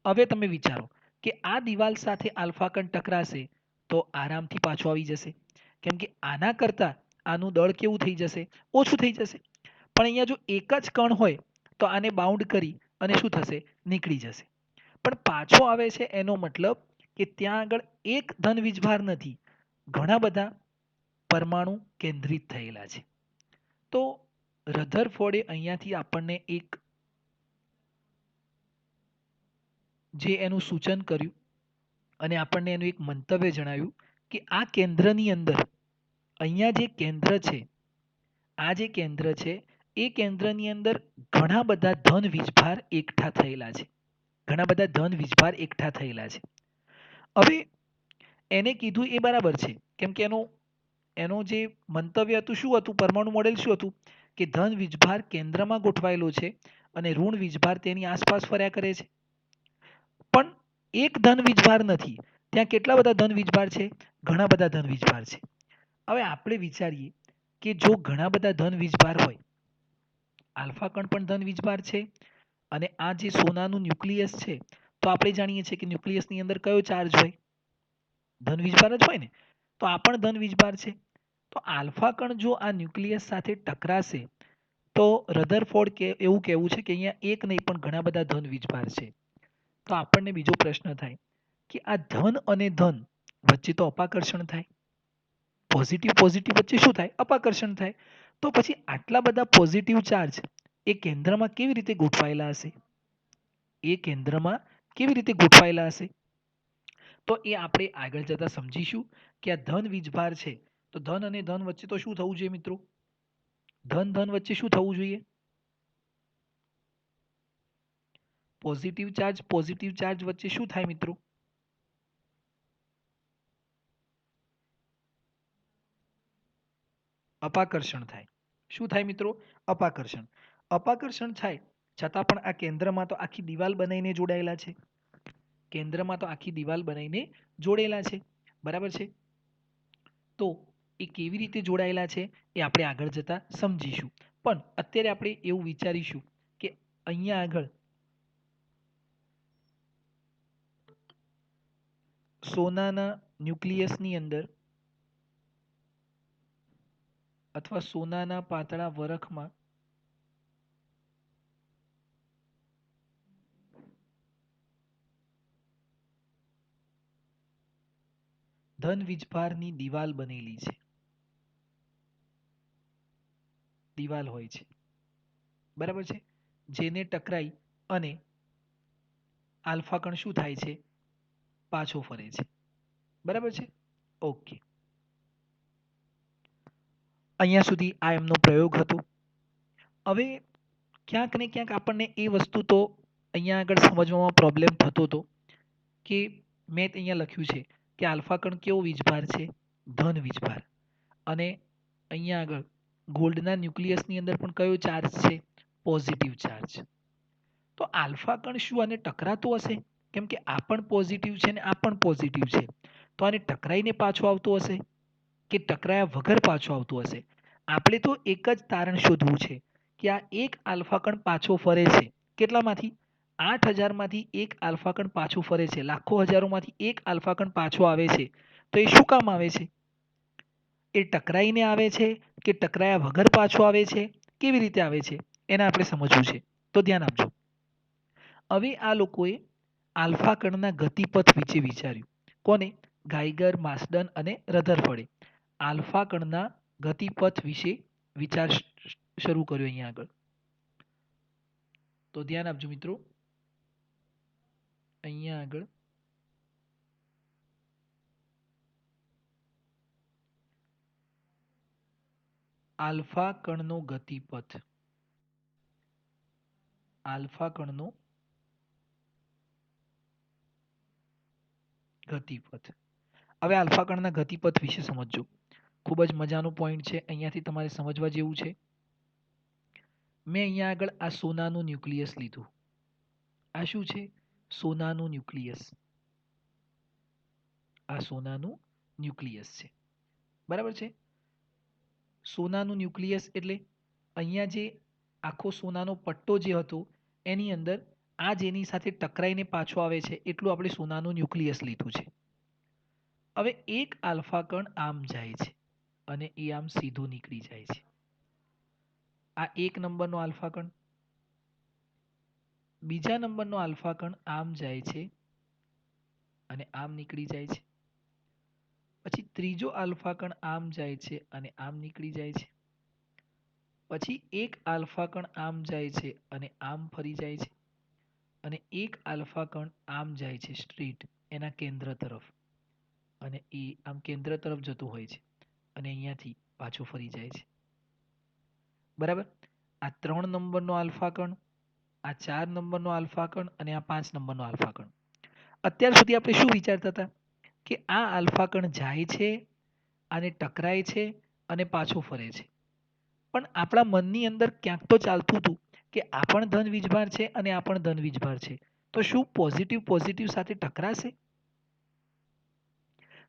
હવે તમે વિચારો કે આ દિવાલ સાથે આલ્ફા કણ ટકરાશે તો આરામથી પાછો આવી જશે. કેમ કે આના કરતાં આનું દળ કેવું થઈ જશે? ઓછું થઈ જશે. પણ અહીંયા જો એક જ કણ હોય તો આને બાઉન્ડ કરી અને શું થશે? નીકળી જશે. પણ પાછો આવે છે એનો મતલબ કે ત્યાં આગળ એક ધન વીજભાર નથી, ઘણા બધા પરમાણુ કેન્દ્રિત થયેલા છે. તો રધરફોર્ડે અહીંયાથી આપણને એક જે એનું સૂચન કર્યું અને આપણને એનું એક મંતવ્ય જણાવ્યું કે આ કેન્દ્રની અંદર અહીંયા જે કેન્દ્ર છે, આ જે કેન્દ્ર છે એ કેન્દ્રની અંદર ઘણા બધા ધન વીજભાર એકઠા થયેલા છે. ઘણા બધા ધન વીજભાર એકઠા થયેલા છે. હવે એને કીધું એ બરાબર છે. કેમ કે એનો જે મંતવ્ય હતું શું હતું? પરમાણુ મોડેલ શું હતું? કે ધન વીજભાર કેન્દ્રમાં ગોઠવાયેલો છે અને ઋણ વીજભાર તેની આસપાસ ફર્યા કરે છે. પણ એક ધન વીજભાર નથી. ત્યાં કેટલા બધા ધન વીજભાર છે? ઘણા બધા ધન વીજભાર છે. હવે આપણે વિચારીએ કે જો ઘણા બધા ધન વીજભાર હોય, આલ્ફા કણ પણ ધન વીજભાર છે અને આ જે સોનાનું ન્યુક્લિયસ છે, તો આપણે જાણીએ છીએ કે ન્યુક્લિયસની અંદર કયો ચાર્જ હોય? ધન વીજભાર જ હોય ને. તો આ પણ ધન વીજભાર છે. તો આલ્ફા કણ જો આ ન્યુક્લિયસ સાથે ટકરાશે તો રધરફોર્ડ એવું કહેવું છે કે અહીંયા એક નહીં પણ ઘણા બધા ધન વીજભાર છે. તો આપણને બીજો પ્રશ્ન થાય કે આ ધન અને ધન વચ્ચે તો અપાકર્ષણ થાય. પોઝિટિવ પોઝિટિવ વચ્ચે શું થાય? અપાકર્ષણ થાય. તો પછી આટલા બધા પોઝિટિવ ચાર્જ એ કેન્દ્રમાં કેવી રીતે ગોઠવાયેલા હશે? એ કેન્દ્રમાં કેવી રીતે ગોઠવાયેલા હશે? તો એ આપણે આગળ જતા સમજીશું કે આ ધન વીજભાર છે તો ધન અને ધન વચ્ચે તો શું થવું જોઈએ મિત્રો? ધન ધન વચ્ચે શું થવું જોઈએ? પોઝિટિવ ચાર્જ વચ્ચે શું થાય મિત્રો? અપાકર્ષણ થાય. શું થાય મિત્રો? અપાકર્ષણ. અપાકર્ષણ થાય છતાં પણ આ કેન્દ્રમાં તો આખી દિવાલ બનાવીને જોડાયેલા છે. કેન્દ્રમાં તો આખી દિવાલ બનાવીને જોડેલા છે, બરાબર છે. તો એ કેવી રીતે જોડાયેલા છે એ આપણે આગળ જતા સમજીશું. પણ અત્યારે આપણે એવું વિચારીશું કે અહીંયા આગળ સોનાના ન્યુક્લિયસની અંદર અથવા સોનાના પાતળા વરખમાં ધન વીજભારની દિવાલ બનેલી છે, દિવાલ હોય છે, બરાબર છે. જેને ટકરાઈ અને આલ્ફા કણ શું થાય છે, પાછો ફરે છે, બરાબર છે. ઓકે, અહીંયા સુધી આ એમનો પ્રયોગ હતો. હવે ક્યાંક ને ક્યાંક આપણને એ વસ્તુ તો અહીંયા આગળ સમજવામાં પ્રોબ્લેમ થતો હતો કે મેં અહીંયા લખ્યું છે કે આલ્ફા કણ કેવો વીજભાર છે, ધન વીજભાર. અને અહીંયા આગળ ગોલ્ડના ન્યુક્લિયસની અંદર પણ કયો ચાર્જ છે, પોઝિટિવ ચાર્જ. તો આલ્ફા કણ શું આને ટકરાતો હશે? કેમ કે આ પણ પોઝિટિવ છે ને આ પણ પોઝિટિવ છે, તો આને ટકરાઈને પાછો આવતો હશે કે ટકરાયા વગર પાછો આવતો હશે? આપણે તો એક જ તારણ શોધવું છે કે આ એક આલ્ફા કણ પાછો ફરે છે. કેટલામાંથી? 8000માંથી એક આલ્ફા કણ પાછું ફરે છે, લાખો હજારોમાંથી એક આલ્ફા કણ પાછો આવે છે. તો એ શું કામ આવે છે? એ ટકરાઈને આવે છે કે ટકરાયા વગર પાછો આવે છે? કેવી રીતે આવે છે એને આપણે સમજવું છે. તો ધ્યાન આપજો. હવે આ લોકોએ આલ્ફા કણના ગતિપથ વિશે વિચાર્યું. કોને? ગાઈગર, માસ્ડન અને રધરફોર્ડે આલ્ફા કણના ગતિપથ વિશે વિચાર શરૂ કર્યો અહીંયા આગળ. તો ધ્યાન આપજો મિત્રો. અહીંયા આગળ આલ્ફા કણનો ગતિપથ, આલ્ફા કણનો ગતિપથ. હવે આલ્ફા કણના ગતિપથ વિશે સમજજો. ખૂબ જ મજાનો પોઈન્ટ છે, અહીંયાથી તમારે સમજવા જેવું છે. મેં અહીંયા આગળ આ સોનાનું ન્યુક્લિયસ લીધું. આ શું છે? સોનાનું ન્યુક્લિયસ. આ સોનાનું ન્યુક્લિયસ છે, બરાબર છે. સોનાનું ન્યુક્લિયસ એટલે અહીંયા જે આખો સોનાનો પટ્ટો જે હતો એની અંદર આ જેની સાથે ટકરાઈને પાછો આવે છે એટલું આપણે સોનાનું ન્યુક્લિયસ લીધું છે. હવે એક આલ્ફા કણ આમ જાય છે અને એ આમ સીધો નીકળી જાય છે. આ એક નંબરનો આલ્ફા કણ. બીજા નંબરનો આલ્ફા કણ આમ જાય છે અને આમ નીકળી જાય છે. પછી ત્રીજો આલ્ફા કણ આમ જાય છે અને આમ નીકળી જાય છે. પછી એક આલ્ફા કણ આમ જાય છે અને આમ ફરી જાય છે. અને એક આલ્ફા કણ આમ જાય છે સ્ટ્રેટ એના કેન્દ્ર તરફ, અને એ આમ કેન્દ્ર તરફ જતું હોય છે અને અહીંયાથી પાછો ફરી જાય છે, બરાબર. આ 3 નંબરનો આલ્ફા કણ, આ 4 નંબરનો આલ્ફા કણ અને આ 5 નંબરનો આલ્ફા કણ. અત્યાર સુધી આપણે શું વિચારતા હતા કે આ આલ્ફા કણ જાય છે, આને ટકરાય છે અને પાછો ફરે છે. પણ આપણા મનની અંદર ક્યાંક તો ચાલતું હતું કે આ પણ ધન વીજભાર છે અને આ પણ ધન વીજભાર છે, તો શું પોઝિટિવ પોઝિટિવ સાથે ટકરાશે?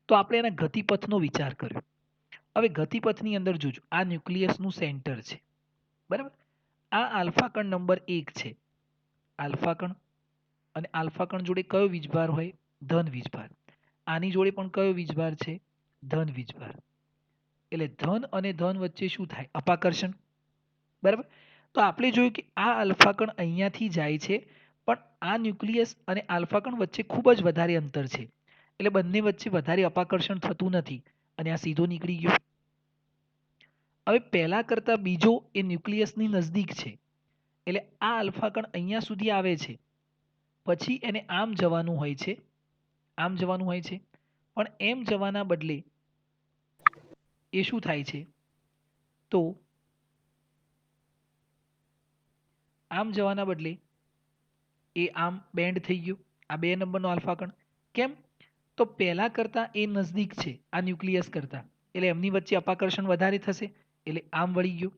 તો આપણે એના ગતિપથનો વિચાર કર્યો. હવે ગતિપથની અંદર જોજો, આ ન્યુક્લિયસનું સેન્ટર છે, બરાબર. આ આલ્ફા કણ નંબર 1 છે, આલ્ફા કણ. અને આલ્ફા કણ જોડે કયો વીજભાર હોય? ધન વીજભાર. આની જોડે પણ કયો વીજભાર છે? ધન વીજભાર. એટલે ધન અને ધન વચ્ચે શું થાય? અપાકર્ષણ, બરાબર. તો આપણે જોયું કે આ આલ્ફા કણ અહીંયાથી જાય છે, પણ આ ન્યુક્લિયસ અને આલ્ફા કણ વચ્ચે ખૂબ જ વધારે અંતર છે, એટલે બંને વચ્ચે વધારે અપાકર્ષણ થતું નથી અને આ સીધો નીકળી ગયો. હવે પહેલા કરતા બીજો એ ન્યુક્લિયસની નજદીક છે, એટલે આ આલ્ફા કણ અહીંયા સુધી આવે છે, પછી એને આમ જવાનું હોય છે, આમ જવાનું હોય છે. પણ એમ જવાના બદલે એ શું થાય છે? તો આમ જવાના બદલે એ આમ બેન્ડ થઈ ગયો, આ 2 નંબરનો આલ્ફા કણ. કેમ? તો પહેલા કરતા એ નજદીક છે આ ન્યુક્લિયસ કરતા, એટલે એમની વચ્ચે અપાકર્ષણ વધારે થશે, એટલે આમ વળી ગયો.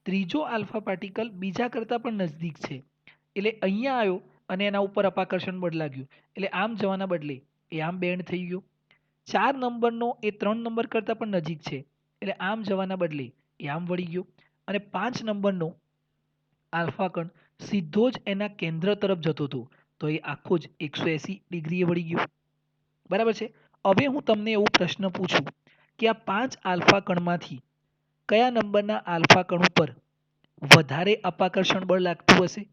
ત્રીજો આલ્ફા પાર્ટિકલ બીજા કરતા પણ નજદીક છે, એટલે અહીંયા આવ્યો અને એના ઉપર અપાકર્ષણ બળ લાગ્યું એટલે આમ જવાના બદલે એ આમ બેન્ડ થઈ ગયો. 4 નંબરનો એ 3 નંબર કરતાં પણ નજીક છે એટલે આમ જવાના બદલે એ આમ વળી ગયો. અને 5 નંબરનો આલ્ફા કણ સીધો જ એના કેન્દ્ર તરફ જતો હતો તો એ આખો જ 180 ડિગ્રીએ વળી ગયો. બરાબર છે. હવે હું તમને એવો પ્રશ્ન પૂછું કે આ 5 આલ્ફા કણમાંથી કયા નંબરના આલ્ફા કણ ઉપર વધારે અપાકર્ષણ બળ લાગતું હશે?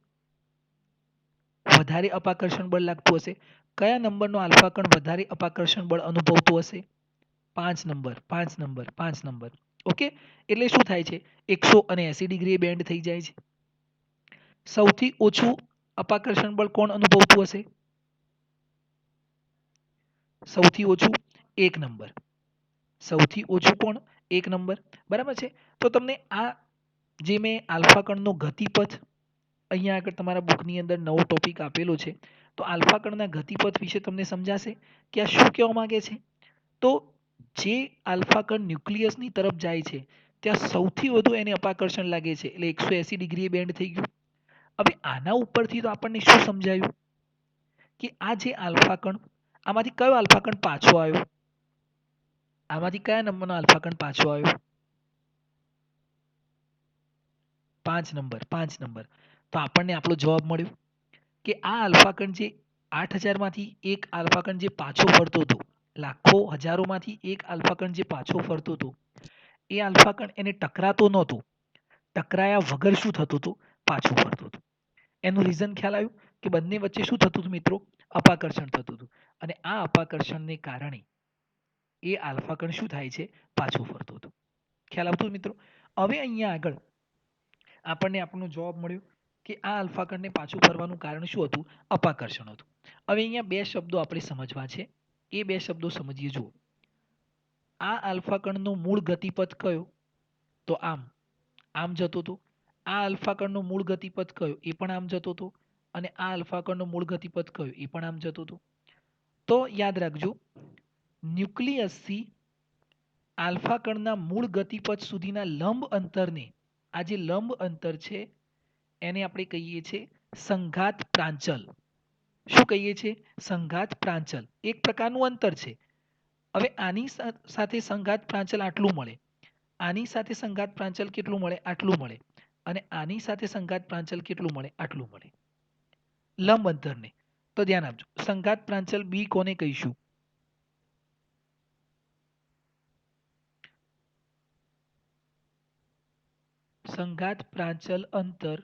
વધારે અપાકર્ષણ બળ લાગતું હશે. કયા નંબરનો આલ્ફા કણ વધારે અપાકર્ષણ બળ અનુભવતો હશે? 5 નંબર 5 નંબર 5 નંબર. ઓકે, એટલે શું થાય છે 180 ડિગ્રી બેન્ડ થઈ જાય છે. સૌથી ઓછું અપાકર્ષણ બળ કોણ અનુભવતું હશે? સૌથી ઓછું 1 નંબર. સૌથી ઓછું કોણ? 1 નંબર. બરાબર છે. તો તમને આ જે મેં આલ્ફા કણનો ગતિપથ અહીંયા આગળ તમારા બુકની અંદર નવો ટોપિક આપેલો છે. તો આલ્ફા કણના ગતિપથ વિશે તમને સમજાશે કે આ શું કહેવા માંગે છે. તો જે આલ્ફા કણ ન્યુક્લિયસની તરફ જાય છે ત્યાં સૌથી વધુ એને અપાકર્ષણ લાગે છે એટલે 180 ડિગ્રી બેન્ડ થઈ ગયું. હવે આના ઉપરથી તો આપણને શું સમજાયું કે આ જે આલ્ફા કણ આમાંથી કયો આલ્ફા કણ પાછો આવ્યો? આમાંથી કયા નંબરનો આલ્ફા કણ પાછો આવ્યો? 5 નંબર 5 નંબર. તો આપણને આપણો જવાબ મળ્યો કે આ આલ્ફા કણ જે 8000માંથી એક આલ્ફા કણ જે પાછો ફરતો હતો, લાખો હજારોમાંથી એક આલ્ફા કણ જે પાછો ફરતો હતો એ આલ્ફા કણ એને ટકરાતો નહોતો. ટકરાયા વગર શું થતું હતું? પાછું ફરતું હતું. એનું રીઝન ખ્યાલ આવ્યું કે બંને વચ્ચે શું થતું હતું મિત્રો? અપાકર્ષણ થતું હતું. અને આ અપાકર્ષણને કારણે એ આલ્ફા કણ શું થાય છે? પાછું ફરતું હતું. ખ્યાલ આવતો મિત્રો? હવે અહીંયા આગળ આપણને આપણો જવાબ મળ્યો કે આ આલ્ફા કણને પાછું ફરવાનું કારણ શું હતું? અપાકર્ષણ હતું. હવે અહીંયા બે શબ્દો આપણે સમજવા છે. એ બે શબ્દો સમજીએ. જુઓ, આ આલ્ફા કણનો મૂળ ગતિપથ કયો? તો આમ જતો હતો. આ આલ્ફા કણનો મૂળ ગતિપથ કયો? એ પણ આમ જતો હતો. અને આ આલ્ફા કણનો મૂળ ગતિપથ કયો? એ પણ આમ જતો હતો. તો યાદ રાખજો, ન્યુક્લિયસથી આલ્ફા કણના મૂળ ગતિપથ સુધીના લંબ અંતરને, આ જે લંબ અંતર છે એને આપણે કહીએ છીએ સંઘાત પ્રાંચલ. શું કહીએ છીએ? સંઘાત પ્રાંચલ. એક પ્રકારનું અંતર છે. હવે આની સાથે સંઘાત પ્રાંચલ આટલું મળે, આની સાથે સંઘાત પ્રાંચલ કેટલું મળે? આટલું મળે. અને આની સાથે સંઘાત પ્રાંચલ કેટલું મળે? આટલું મળે. લંબ અંતરને તો ધ્યાન આપજો. સંઘાત પ્રાંચલ બી કોને કહીશું? સંઘાત પ્રાંચલ અંતર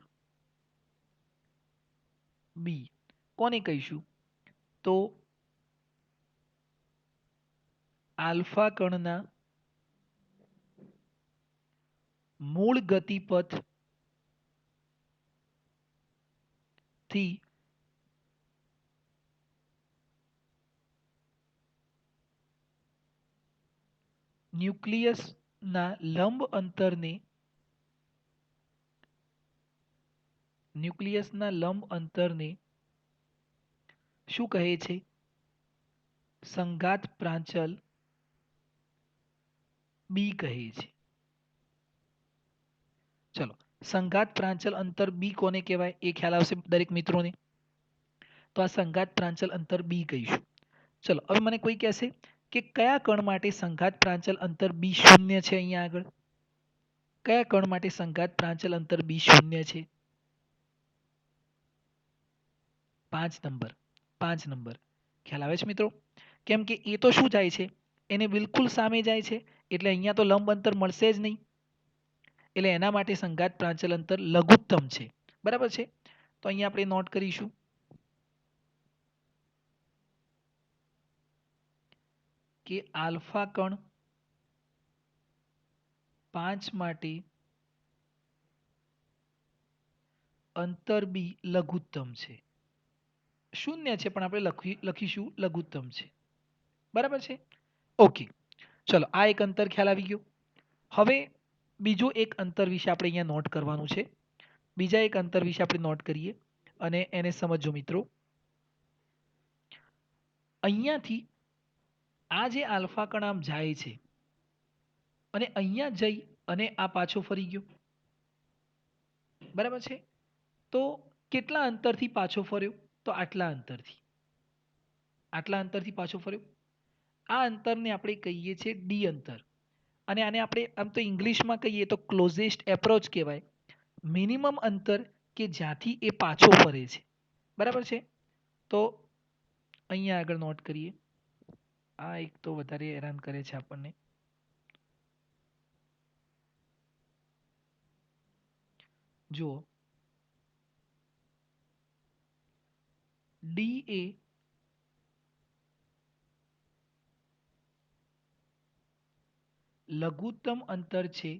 બી કોને કહીશું? તો આલ્ફા કણના મૂળ ગતિપથ થી ન્યુક્લિયસના લંબ અંતરને શું કહે છે? સંઘાત પ્રાંચલ બી કહે છે. ચલો, સંઘાત પ્રાંચલ અંતર બી કોને કહેવાય એ ખ્યાલ આવશે દરેક મિત્રોને. તો આ સંઘાત પ્રાંચલ અંતર બી કહીશું. ચલો, હવે મને કોઈ કહેશે કે કયા કણ માટે સંઘાત પ્રાંચલ અંતર બી શૂન્ય છે? અહીંયા આગળ કયા કણ માટે સંઘાત પ્રાંચલ અંતર બી શૂન્ય છે? 5 નંબર 5 નંબર. ખ્યાલ આવે છે મિત્રો? કેમ કે એ તો શું જાય છે? એને બિલકુલ સામે જાય છે એટલે અહીંયા તો લંબ અંતર મળશે જ નહીં. એટલે એના માટે સંઘાત પ્રાંચલ અંતર લઘુત્તમ છે. બરાબર છે? તો અહીંયા આપણે નોટ કરીશું કે આલ્ફા કણ 5 માટે અંતર બી લઘુત્તમ છે. શૂન્ય છે પણ આપણે લખીશું લઘુત્તમ છે. બરાબર છે? ઓકે, ચલો આ એક અંતર ખ્યાલ આવી ગયો. હવે બીજો એક અંતર વિશે આપણે અહીંયા નોટ કરવાનું છે. બીજા એક અંતર વિશે આપણે નોટ કરીએ અને એને સમજો મિત્રો. અહીંયાથી આ જે આલ્ફા કણ આમ જાય છે અને અહીંયા જઈ અને આ પાછો ફરી ગયો. બરાબર છે? તો કેટલા અંતરથી પાછો ફર્યો? તો આટલા અંતરથી પાછો ફર્યો. આ અંતરને આપણે કહીએ છીએ ડી અંતર. અને આને આપણે આમ તો ઇંગ્લિશમાં કહીએ તો ક્લોઝેસ્ટ એપ્રોચ કહેવાય. મિનિમમ અંતર કે જ્યાંથી એ પાછો ફરે છે. બરાબર છે. તો અહીંયા આગળ નોટ કરીએ. આ એક તો વધારે હેરાન કરે છે આપણને. જુઓ, ડી એ લઘુત્તમ અંતર છે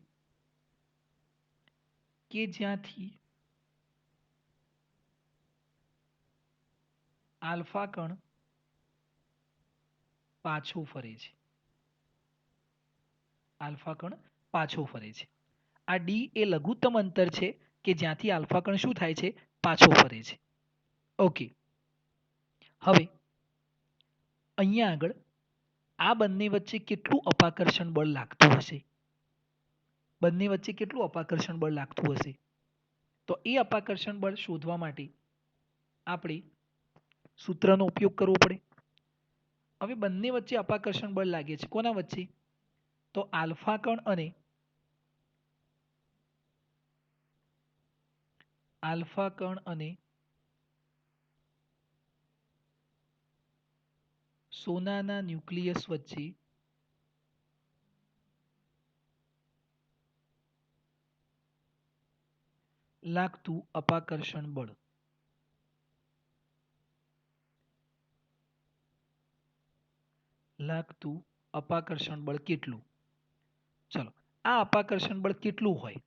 કે જ્યાંથી આલ્ફા કણ પાછો ફરે છે. આલ્ફા કણ પાછો ફરે છે. આ ડી એ લઘુત્તમ અંતર છે કે જ્યાંથી આલ્ફા કણ શું થાય છે? પાછો ફરે છે. ઓકે. હવે અહીંયા આગળ આ બંને વચ્ચે કેટલું અપાકર્ષણ બળ લાગતું હશે? બંને વચ્ચે કેટલું અપાકર્ષણ બળ લાગતું હશે? તો એ અપાકર્ષણ બળ શોધવા માટે આપણે સૂત્રનો ઉપયોગ કરવો પડે. હવે બંને વચ્ચે અપાકર્ષણ બળ લાગે છે. કોના વચ્ચે? તો આલ્ફા કણ અને સોનાના ન્યુક્લિયસ વચ્ચે લાગતું અપાકર્ષણ બળ. કેટલું? ચલો, આ અપાકર્ષણ બળ કેટલું હોય?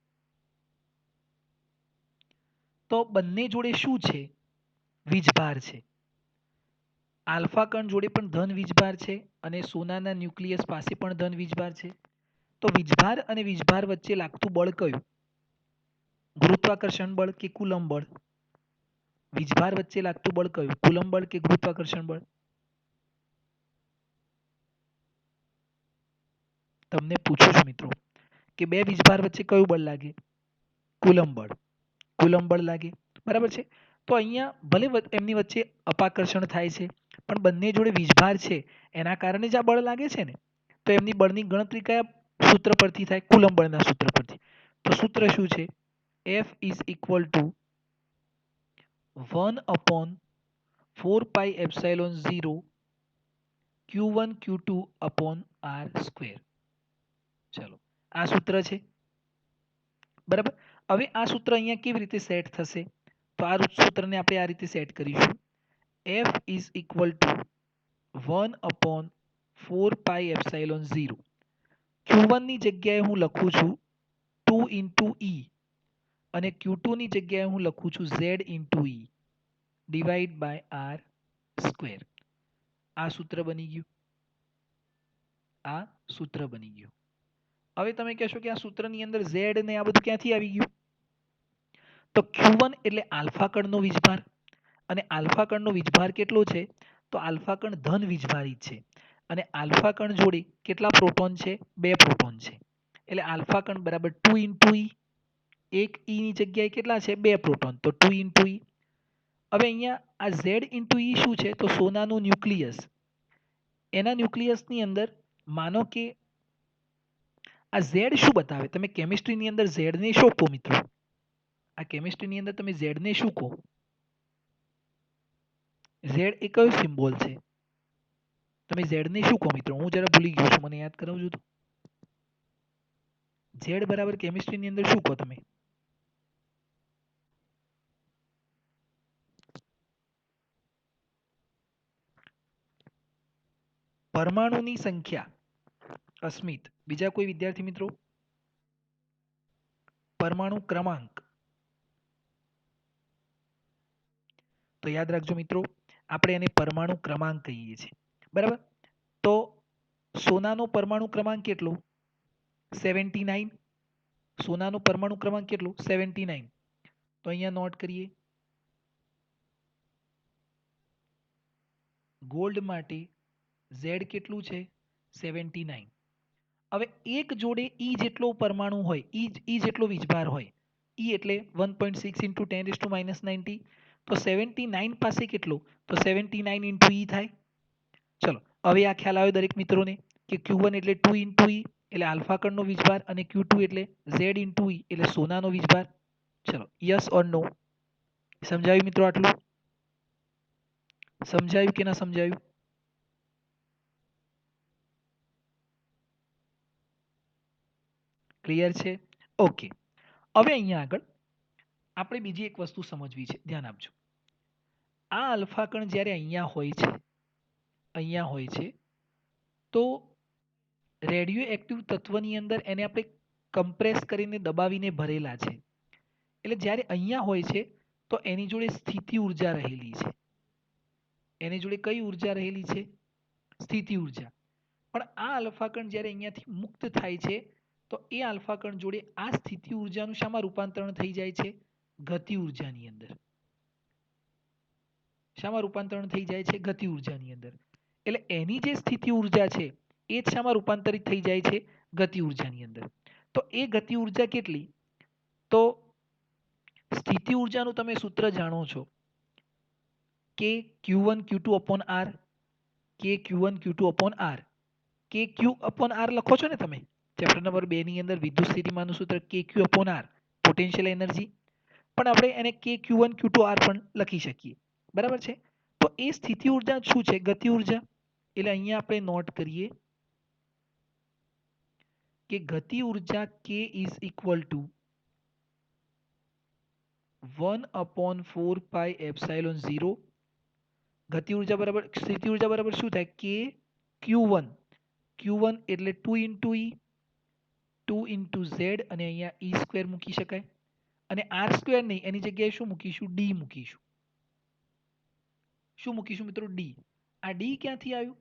તો બંને જોડે શું છે? વીજભાર છે. આલ્ફા કણ જોડે પણ ધન વીજભાર છે અને સોનાના ન્યુક્લિયસ પાસે પણ ધન વીજભાર છે. તો વીજભાર અને વીજભાર વચ્ચે લાગતું બળ કયું? ગુરુત્વાકર્ષણ બળ કે કુલંબ બળ? વીજભાર વચ્ચે લાગતું બળ કયું? કુલંબ બળ કે ગુરુત્વાકર્ષણ બળ? તમને પૂછું છું મિત્રો કે બે વીજભાર વચ્ચે કયું બળ લાગે? કુલંબ બળ. કુલંબ બળ લાગે. બરાબર છે. તો અહીંયા ભલે એમની વચ્ચે અપાકર્ષણ થાય છે પણ બંને જોડે વીજભાર છે એના કારણે જ આ બળ લાગે છે ને. તો એમની બળની ગણતરી કયા સૂત્ર પરથી થાય? કુલંબ બળના સૂત્ર પરથી. તો સૂત્ર શું છે? F is equal to 1/4π0 Q1 Q2 upon R square. ચલો, આ સૂત્ર છે. બરાબર. હવે આ સૂત્ર અહીંયા કેવી રીતે સેટ થશે? તો આ સૂત્રને આપણે આ રીતે સેટ કરીશું. F is equal to 1/4π0. Q1 ની જગ્યાએ હું લખું છું 2 into E અને Q2 ની જગ્યાએ હું લખું છું Z into E divide by R square. આ સૂત્ર બની ગયું. હવે તમે કહેશો કે આ સૂત્રની અંદર Z ને આ બધું ક્યાંથી આવી ગયું? તો Q1 એટલે આલ્ફા કણનો વીજભાર અને આલ્ફા કણનો વીજભાર કેટલો છે? તો આલ્ફા કણ ધન વીજભારિત છે અને આલ્ફા કણ જોડે કેટલા પ્રોટોન છે? 2 પ્રોટોન છે. એટલે આલ્ફા કણ બરાબર 2 into E. એક E ની જગ્યાએ કેટલા છે? 2 પ્રોટોન. તો 2 into E. હવે અહીંયા આ Z into E શું છે? તો સોનાનું ન્યુક્લિયસ. એના ન્યુક્લિયસની અંદર માનો કે આ Z શું બતાવે? તમે કેમિસ્ટ્રીની અંદર Z ને શું કહો મિત્રો? આ કેમિસ્ટ્રીની અંદર તમે Z ને શું કહો? Z એ કયો સિમ્બોલ છે? તમે Z ને શું કહો મિત્રો? હું જરા ભૂલી ગયો છું, મને યાદ કરાવજો તો. Z બરાબર કેમિસ્ટ્રીની અંદર શું કહો તમે? પરમાણુની સંખ્યા. અસ્મિત. બીજા કોઈ વિદ્યાર્થી મિત્રો? પરમાણુ ક્રમાંક. તો યાદ રાખજો મિત્રો, આપણે એને પરમાણુ ક્રમાંક કહીએ છીએ. બરાબર. તો સોનાનો પરમાણુ ક્રમાંક કેટલો? 79. સોનાનો પરમાણુ ક્રમાંક કેટલો? 79. તો અહીંયા નોટ કરીએ. ગોલ્ડ માટે Z કેટલું છે? 79. હવે એક જોડે E જેટલો પરમાણુ હોય, E જેટલો વીજભાર હોય E એટલે 1.6 ઇન્ટુ 10⁻90, તો 79 પાસે કેટલો, તો 79 ઇન્ટુ E થાય. ચલો હવે આ ખ્યાલ આવ્યો દરેક મિત્રોને કે Q1 એટલે 2 ઇન્ટુ E એટલે આલ્ફા કણનો વીજભાર અને Q2 એટલે Z ઇન્ટુ E એટલે સોનાનો વીજભાર. ચલો યસ ઓર નો, સમજાયું મિત્રો? આટલું સમજાયું કે ના સમજાયું? ક્લિયર છે? ઓકે. હવે અહીંયા આગળ આપણે બીજી એક વસ્તુ સમજવી છે, ધ્યાન આપજો. આ આલ્ફા કણ જ્યારે અહીંયા હોય છે તો રેડિયો એક્ટિવ તત્વની અંદર એને આપણે કમ્પ્રેસ કરીને દબાવીને ભરેલા છે. એટલે જ્યારે અહીંયા હોય છે તો એની જોડે સ્થિતિ ઉર્જા રહેલી છે. એની જોડે કઈ ઉર્જા રહેલી છે? સ્થિતિ ઉર્જા. પણ આ આલ્ફા કણ જ્યારે અહીંયાથી મુક્ત થાય છે તો એ આલ્ફા કણ જોડે આ સ્થિતિ ઉર્જાનું શામાં રૂપાંતરણ થઈ જાય છે? ગતિ ઉર્જાની અંદર. શામાં રૂપાંતરણ થઈ જાય છે? ગતિ ઉર્જાની અંદર. એટલે એની જે સ્થિતિ ઉર્જા છે એ જ શામાં રૂપાંતરિત થઈ જાય છે? ગતિ ઉર્જાની અંદર. તો એ ગતિ ઉર્જા કેટલી? તો સ્થિતિ ઉર્જાનું તમે સૂત્ર જાણો છો કે Q1 Q2 upon R, કે Q1 Q2 upon R, કે Q upon R લખો છો ને તમે ચેપ્ટર નંબર 2 ની અંદર વિદ્યુત સ્થિતિમાનનું સૂત્ર KQ upon R, potential energy. પણ આપણે એને Q1 Q2 R પણ લખી શકીએ, બરાબર છે? તો એ સ્થિતિ ઉર્જા શું છે? ગતિ ઉર્જા. એટલે અહીંયા આપણે નોટ કરીએ કે ગતિ ઉર્જા K ઇઝ ઇક્વલ ટુ 1/4πε0. ગતિ ઉર્જા બરાબર સ્થિતિ ઉર્જા બરાબર શું થાય? K Q1. Q1 એટલે 2 ઇન્ટુ E, 2 ઇન્ટુ Z અને અહીંયા E સ્ક્વેર મૂકી શકાય. અને R સ્ક્વેર નહીં, એની જગ્યાએ શું મૂકીશું? D મૂકીશું. શું મૂકીશું મિત્રો? D. આ D ક્યાંથી આવ્યું?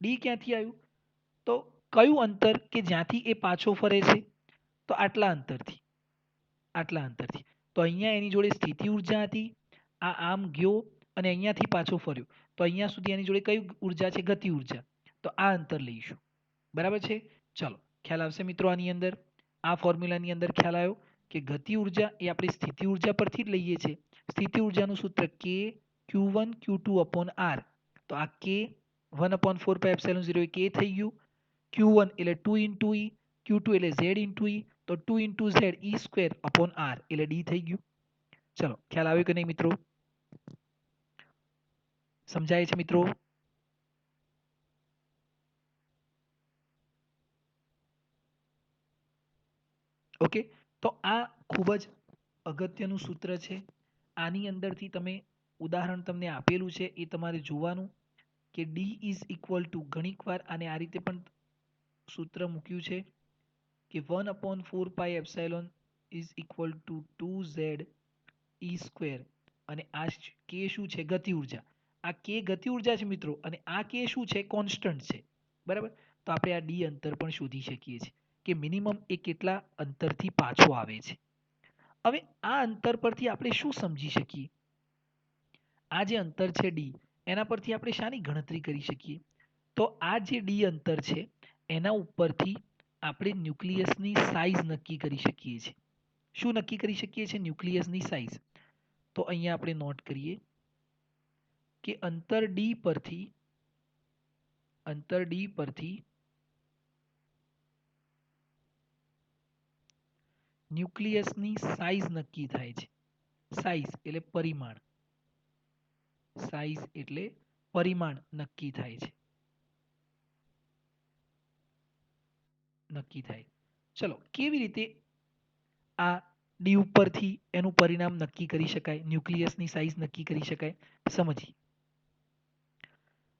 D ક્યાંથી આવ્યું? તો કયું અંતર કે જ્યાંથી એ પાછો ફરે છે? તો આટલા અંતરથી. આટલા અંતરથી. તો અહીંયા એની જોડે સ્થિતિ ઉર્જા હતી, આ આમ ગયો અને અહીંયાથી પાછો ફર્યો. તો અહીંયા સુધી એની જોડે કઈ ઉર્જા છે? ગતિ ઉર્જા. તો આ અંતર લઈશું. બરાબર છે? ચલો ખ્યાલ આવશે મિત્રો આની અંદર. આ ફોર્મ્યુલાની અંદર ખ્યાલ આવ્યો કે ગતિ ઉર્જા એ આપણે સ્થિતિ ઉર્જા પરથી જ લઈએ છીએ. સ્થિતિ ઉર્જાનું સૂત્ર K Q1 Q2 upon R. તો આ K 1/4πε0 એ K થઈ ગયું. Q1 એટલે 2 ઇન્ટુ E, Q2 એટલે Z ઇન્ટુ E, તો 2 into Z E square upon R એટલે D થઈ ગયું. ચલો ખ્યાલ આવ્યો કે નહીં મિત્રો? સમજાય છે મિત્રો? ઓકે. તો આ ખૂબ જ અગત્યનું સૂત્ર છે. આની અંદરથી તમે ઉદાહરણ તમને આપેલું છે એ તમારે જોવાનું કે D ઇઝ ઇક્વલ ટુ, ઘણીક વાર આને આ રીતે પણ સૂત્ર મૂક્યું છે કે 1/4πε is equal to 2Z E square. અને આ K શું છે? ગતિ ઉર્જા. આ K ગતિ ઉર્જા છે મિત્રો, અને આ K શું છે? કોન્સ્ટન્ટ છે. બરાબર? તો આપણે આ D અંતર પણ શોધી શકીએ છીએ કે મિનિમમ એ કેટલા અંતરથી પાછો આવે છે. હવે આ અંતર પરથી આપણે શું સમજી શકીએ? આ જે અંતર છે D, એના પરથી આપણે શાની ગણતરી કરી શકીએ? તો આ જે D અંતર છે એના ઉપરથી આપણે ન્યુક્લિયસની સાઇઝ નક્કી કરી શકીએ છીએ. શું નક્કી કરી શકીએ છીએ? ન્યુક્લિયસની સાઇઝ. તો અહીંયા આપણે નોટ કરીએ કે અંતર D પરથી ન્યુક્લિયસની સાઇઝ નક્કી થાય છે. સાઇઝ એટલે પરિમાણ. સાઇઝ એટલે પરિમાણ નક્કી થાય છે. નક્કી થાય. ચલો કેવી રીતે આ ડી ઉપરથી એનું પરિણામ નક્કી કરી શકાય, ન્યુક્લિયસની સાઇઝ નક્કી કરી શકાય? સમજીએ.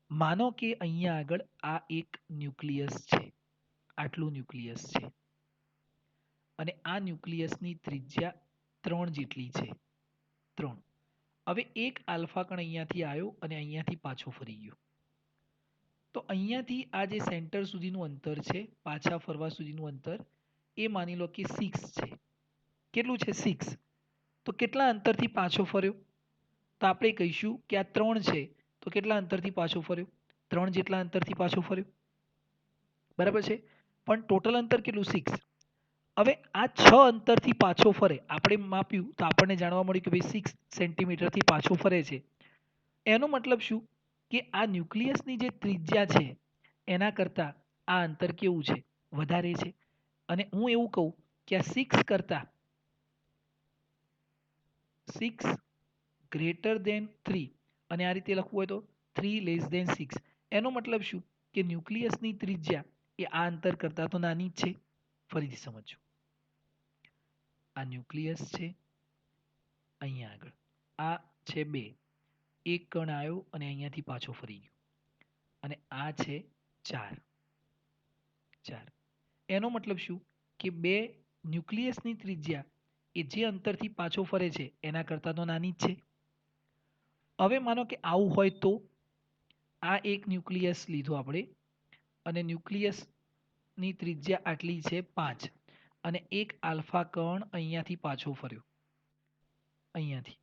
માનો કે અહીંયા આગળ આ એક ન્યુક્લિયસ છે, આટલું ન્યુક્લિયસ છે, અને આ ન્યુક્લિયસની ત્રિજ્યા 3 જેટલી છે. 3. હવે એક આલ્ફા કણ અહીંયાથી આવ્યો અને અહીંયાથી પાછો ફરી ગયો. તો અહીંયાથી આ જે સેન્ટર સુધીનું અંતર છે, પાછા ફરવા સુધીનું અંતર, એ માની લો કે 6 છે. કેટલું છે? 6. તો કેટલા અંતરથી પાછો ફર્યો? તો આપણે કહીશું કે આ 3 છે, તો કેટલા અંતરથી પાછો ફર્યો? 3 જેટલા અંતરથી પાછો ફર્યો. બરાબર છે? પણ ટોટલ અંતર કેટલું? 6. હવે આ 6 અંતરથી પાછો ફરે, આપણે માપ્યું તો આપણને જાણવા મળ્યું કે ભાઈ 6 સેન્ટીમીટરથી પાછો ફરે છે. એનો મતલબ શું કે આ ન્યુક્લિયસની જે ત્રિજ્યા છે એના કરતાં આ અંતર કેવું છે, વધારે છે. અને હું એવું કહું કે આ 6 કરતાં 6 ગ્રેટર દેન 3 અને આ રીતે લખવું હોય તો 3 લેસ દેન 6. એનો મતલબ શું કે ન્યુક્લિયસની ત્રિજ્યા એ આ અંતર કરતાં તો નાની જ છે. ફરીથી સમજો, આ ન્યુક્લિયસ છે, અહીંયા આગળ આ છે 2, એક કણ આવ્યો અને અહીંયાથી પાછો ફરી ગયો, અને આ છે 4. એનો મતલબ શું કે બે ન્યુક્લિયસની ત્રિજ્યા એ જે અંતરથી પાછો ફરે છે એના કરતાં તો નાની જ છે. હવે માનો કે આવું હોય તો આ એક ન્યુક્લિયસ લીધું આપણે અને ન્યુક્લિયસની ત્રિજ્યા આટલી છે 5 અને એક આલ્ફા કણ અહીંયાથી પાછો ફર્યો, અહીંયાથી.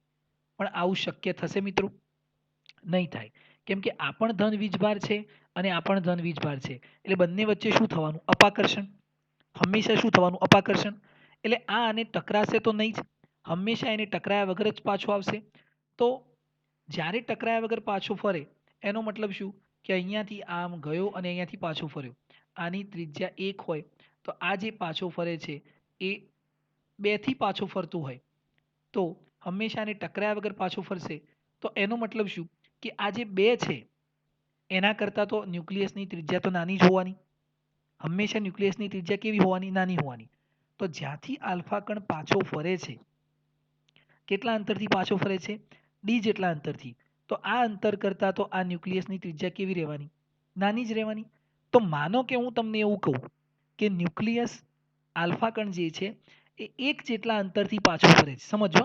પણ આવું શક્ય થશે મિત્રો? નહીં થાય, કેમ કે આ પણ ધન વીજભાર છે અને આ પણ ધન વીજભાર છે. એટલે બંને વચ્ચે શું થવાનું? અપાકર્ષણ. હંમેશા શું થવાનું? અપાકર્ષણ. એટલે આ આને ટકરાશે તો નહીં જ, હંમેશા એને ટકરાયા વગર જ પાછો આવશે. તો જ્યારે ટકરાયા વગર પાછો ફરે એનો મતલબ શું કે અહીંયાથી આમ ગયો અને અહીંયાથી પાછો ફર્યો, આની ત્રિજ્યા 1 હોય તો આ જે પાછો ફરે છે એ 2 થી પાછો ફરતું હોય તો હંમેશા એને ટકરાયા વગર પાછો ફરશે. તો એનો મતલબ શું કે આ જે 2 છે એના કરતાં તો ન્યુક્લિયસની ત્રિજ્યા તો નાની જ હોવાની. હંમેશા ન્યુક્લિયસની ત્રિજ્યા કેવી હોવાની? નાની હોવાની. તો જ્યાંથી આલ્ફા કણ પાછો ફરે છે, કેટલા અંતરથી પાછો ફરે છે? ડી જેટલા અંતરથી. તો આ અંતર કરતાં તો આ ન્યુક્લિયસની ત્રિજ્યા કેવી રહેવાની? નાની જ રહેવાની. તો માનો કે હું તમને એવું કહું કે ન્યુક્લિયસ આલ્ફા કણ જે છે એ 1 જેટલા અંતરથી પાછો ફરે છે. સમજો,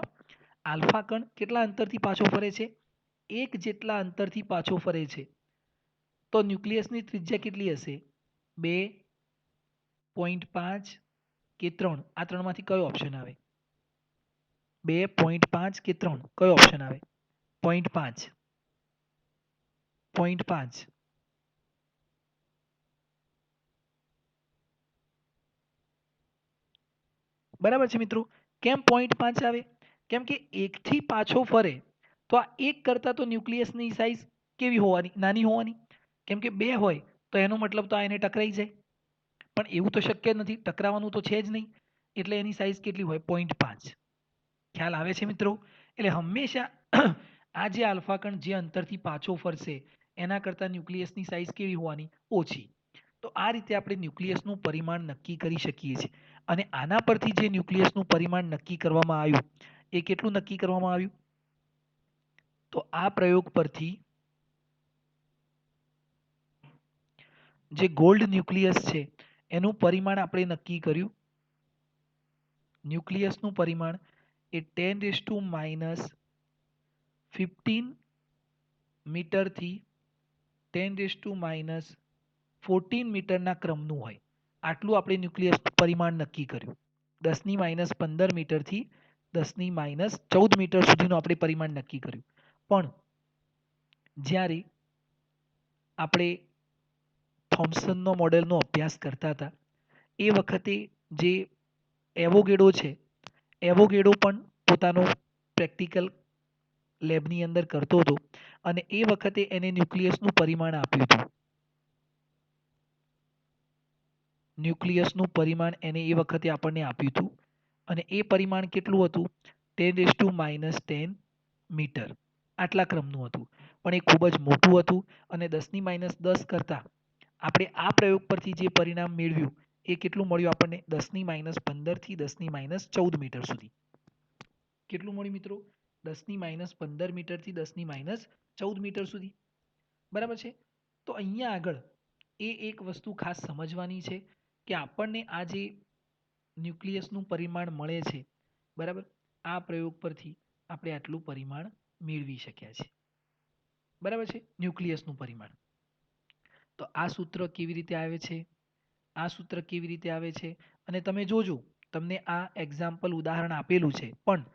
આલ્ફા કણ કેટલા અંતરથી પાછો ફરે છે? 1 જેટલા અંતરથી પાછો ફરે છે. તો ન્યુક્લિયસની ત્રિજ્યા કેટલી હશે? 2.5 કે 3? આ ત્રણમાંથી કયો ઓપ્શન આવે? 2.5 કે 3? કયો ઓપ્શન આવે? 0.5. 0.5. બરાબર છે મિત્રો. કેમ 0.5 આવે? કેમ કે 1 થી પાછો ફરે તો આ 1 કરતાં તો ન્યુક્લિયસની સાઇઝ કેવી હોવાની? નાની હોવાની. કેમ કે 2 હોય તો એનો મતલબ તો આ એને ટકરાઈ જાય. પણ એવું તો શક્ય નથી, ટકરાવાનું તો છે જ નહીં. એટલે એની સાઇઝ કેટલી હોય? 0.5. ખ્યાલ આવે છે મિત્રો? એટલે હંમેશા આ જે આલ્ફા કણ જે અંતરથી પાછો ફરશે એના કરતાં ન્યુક્લિયસની સાઇઝ કેવી હોવાની? ઓછી. તો આ રીતે આપણે ન્યુક્લિયસનું પરિમાણ નક્કી કરી શકીએ છીએ. અને આના પરથી જે ન્યુક્લિયસનું પરિમાણ નક્કી કરવામાં આવ્યું એ કેટલું નક્કી કરવામાં આવ્યું? તો આ પ્રયોગ પરથી જે ગોલ્ડ ન્યુક્લિયસ છે એનું પરિમાણ આપણે નક્કી કર્યું. ન્યુક્લિયસનું પરિમાણ એ 10⁻15 મીટરથી 10⁻14 મીટરના ક્રમનું હોય. આટલું આપણે ન્યુક્લિયસનું પરિમાણ નક્કી કર્યું. 10⁻15 મીટરથી 10⁻14 મીટર સુધીનું આપણે પરિમાણ નક્કી કર્યું. પણ જ્યારે આપણે થોમ્સનનો મોડેલનો અભ્યાસ કરતા હતા એ વખતે જે એવોગેડો છે, એવોગેડો પણ પોતાનો પ્રેક્ટિકલ લેબની અંદર કરતો હતો અને એ વખતે એને ન્યુક્લિયસનું પરિમાણ આપ્યું હતું. ન્યુક્લિયસનું પરિમાણ એને એ વખતે આપણને આપ્યું હતું અને એ પરિમાણ કેટલું હતું? 10⁻10 મીટર. આટલા ક્રમનું હતું. પણ એ ખૂબ જ મોટું હતું અને 10⁻10 કરતાં આપણે આ પ્રયોગ પરથી જે પરિણામ મેળવ્યું એ કેટલું મળ્યું આપણને? 10⁻15 થી 10⁻14 મીટર સુધી. કેટલું મળ્યું મિત્રો? 10⁻15 મીટરથી 10⁻14 મીટર સુધી. બરાબર છે. તો અહીંયા આગળ એ એક વસ્તુ ખાસ સમજવાની છે કે આપણને આ જે ન્યુક્લિયસનું પરિમાણ મળે છે, બરાબર, આ પ્રયોગ પરથી આપણે આટલું પરિમાણ મેળવી શક્યા છે. બરાબર છે, ન્યુક્લિયસનું પરિમાણ. તો આ સૂત્ર કેવી રીતે આવે છે? આ સૂત્ર કેવી રીતે આવે છે? અને તમે જોજો, તમને આ એક્ઝામ્પલ ઉદાહરણ આપેલું છે પણ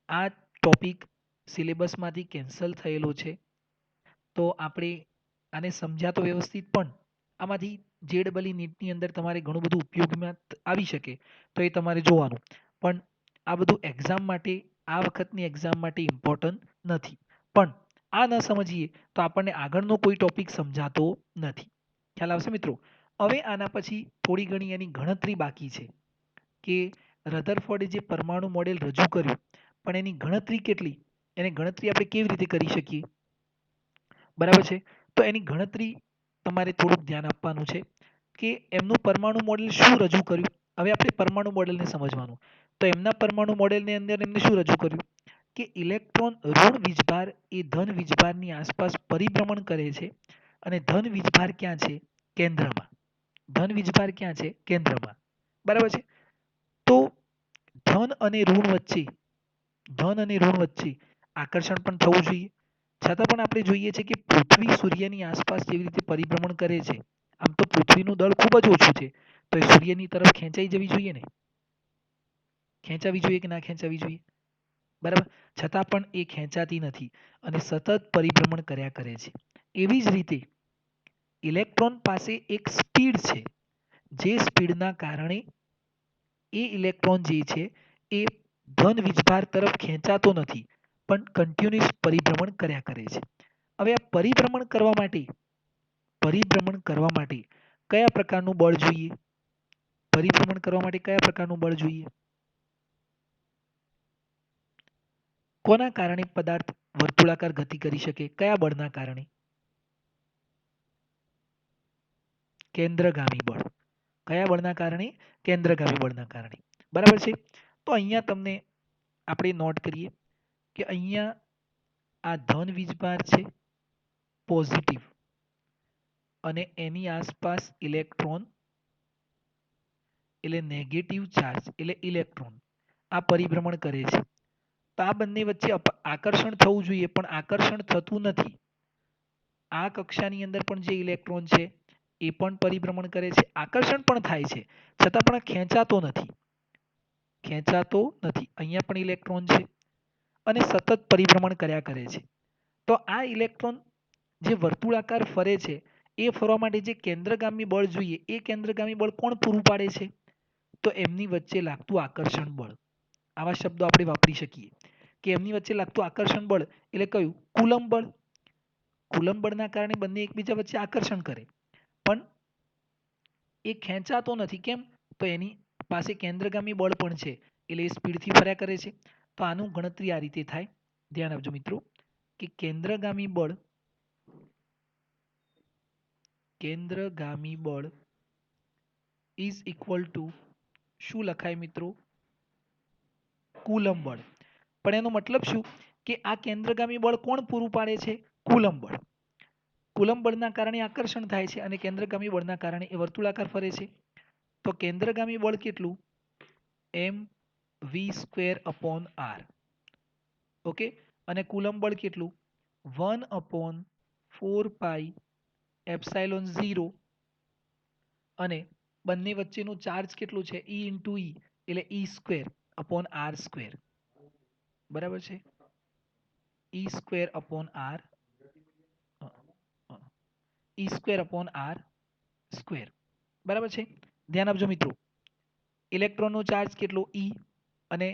આ ટોપિક સિલેબસમાંથી કેન્સલ થયેલો છે. તો આપણે આને સમજ્યા તો વ્યવસ્થિત, પણ આમાંથી JEE નીટની અંદર તમારે ઘણું બધું ઉપયોગમાં આવી શકે તો એ તમારે જોવાનું, પણ આ બધું એક્ઝામ માટે, આ વખતની એક્ઝામ માટે ઇમ્પોર્ટન્ટ નથી. પણ આ ન સમજીએ તો આપણને આગળનો કોઈ ટોપિક સમજાતો નથી. ખ્યાલ આવશે મિત્રો? હવે આના પછી થોડી ઘણી એની ગણતરી બાકી છે કે રધરફોર્ડે જે પરમાણુ મોડેલ રજૂ કર્યું, પણ એની ગણતરી કેટલી, એની ગણતરી આપણે કેવી રીતે કરી શકીએ, બરાબર છે? તો એની ગણતરી તમારે થોડુંક ધ્યાન આપવાનું છે કે એમનું પરમાણુ મોડેલ શું રજૂ કર્યું. હવે આપણે પરમાણુ મોડેલને સમજવાનું, તો એમના પરમાણુ મોડેલની અંદર એમને શું રજૂ કર્યું કે ઇલેક્ટ્રોન ઋણ વીજભાર એ ધન વીજભારની આસપાસ પરિભ્રમણ કરે છે અને ધન વીજભાર ક્યાં છે? કેન્દ્રમાં. ધન વીજભાર ક્યાં છે? કેન્દ્રમાં. બરાબર છે? તો ધન અને ઋણ વચ્ચે આકર્ષણ પણ થવું જોઈએ. છતાં પણ આપણે જોઈએ છે કે પૃથ્વી સૂર્યની આસપાસ જેવી રીતે પરિભ્રમણ કરે છે, આમ તો પૃથ્વીનું દળ ખૂબ જ ઓછું છે, તો એ સૂર્યની તરફ ખેંચાઈ જવી જોઈએ ને, ખેંચાવી જોઈએ કે ના ખેંચાવી જોઈએ? બરાબર. છતાં પણ એ ખેંચાતી નથી અને સતત પરિભ્રમણ કર્યા કરે છે. એવી જ રીતે ઇલેક્ટ્રોન પાસે એક સ્પીડ છે, જે સ્પીડના કારણે એ ઇલેક્ટ્રોન જે છે એ ધન વીજભાર તરફ ખેંચાતો નથી, પણ કન્ટિન્યુઅસ પરિભ્રમણ કર્યા કરે છે. હવે આ પરિભ્રમણ કરવા માટે કયા પ્રકારનું બળ જોઈએ? પરિભ્રમણ કરવા માટે કયા પ્રકારનું બળ જોઈએ? કોના કારણે પદાર્થ વર્તુળાકાર ગતિ કરી શકે? કયા બળના કારણે? કેન્દ્રગામી બળ. કયા બળના કારણે? કેન્દ્રગામી બળના કારણે. બરાબર છે? તો અહીંયા તમને આપણે નોટ કરીએ કે અહીંયા આ ધન વીજભાર છે, પોઝિટિવ, અને એની આસપાસ ઇલેક્ટ્રોન એટલે નેગેટિવ ચાર્જ એટલે ઇલેક્ટ્રોન આ પરિભ્રમણ કરે છે. તો આ બંને વચ્ચે આકર્ષણ થવું જોઈએ, પણ આકર્ષણ થતું નથી. આ કક્ષાની અંદર પણ જે ઇલેક્ટ્રોન છે એ પણ પરિભ્રમણ કરે છે, આકર્ષણ પણ થાય છે, છતાં પણ ખેંચાતો નથી. અહીંયા પણ ઇલેક્ટ્રોન છે અને સતત પરિભ્રમણ કર્યા કરે છે. તો આ ઇલેક્ટ્રોન જે વર્તુળાકાર ફરે છે એ ફરવા માટે જે કેન્દ્રગામી બળ જોઈએ એ કેન્દ્રગામી બળ કોણ પૂરું પાડે છે? તો એમની વચ્ચે લાગતું આકર્ષણ બળ. આવા શબ્દો આપણે વાપરી શકીએ કે એમની વચ્ચે લાગતું આકર્ષણ બળ એટલે કયું? કુલંબ બળ. કુલંબ બળના કારણે બંને એકબીજા વચ્ચે આકર્ષણ કરે, પણ એ ખેંચાતો નથી. કેમ? તો એની પાસે કેન્દ્રગામી બળ પણ છે એટલે એ સ્પીડથી ફર્યા કરે છે. તો આનું ગણતરી આ રીતે થાય. ધ્યાન આપજો મિત્રો કે કેન્દ્રગામી બળ ઇઝ ઇક્વલ ટુ શું લખાય મિત્રો? કુલંબ બળ. પણ એનો મતલબ શું કે આ કેન્દ્રગામી બળ કોણ પૂરું પાડે છે? કુલંબ બળ. કુલંબ બળના કારણે આકર્ષણ થાય છે અને કેન્દ્રગામી બળના કારણે એ વર્તુળાકાર ફરે છે. તો કેન્દ્રગામી બળ કેટલું? mv²/r. ઓકે. અને કુલંબ બળ કેટલું? 1/4πε0. અને બંને વચ્ચેનું ચાર્જ કેટલું છે? E × E એટલે E²/r². બરાબર છે? E²/r E²/r². બરાબર છે? ધ્યાન આપજો મિત્રો. ઇલેક્ટ્રોનનો ચાર્જ કેટલો? E. અને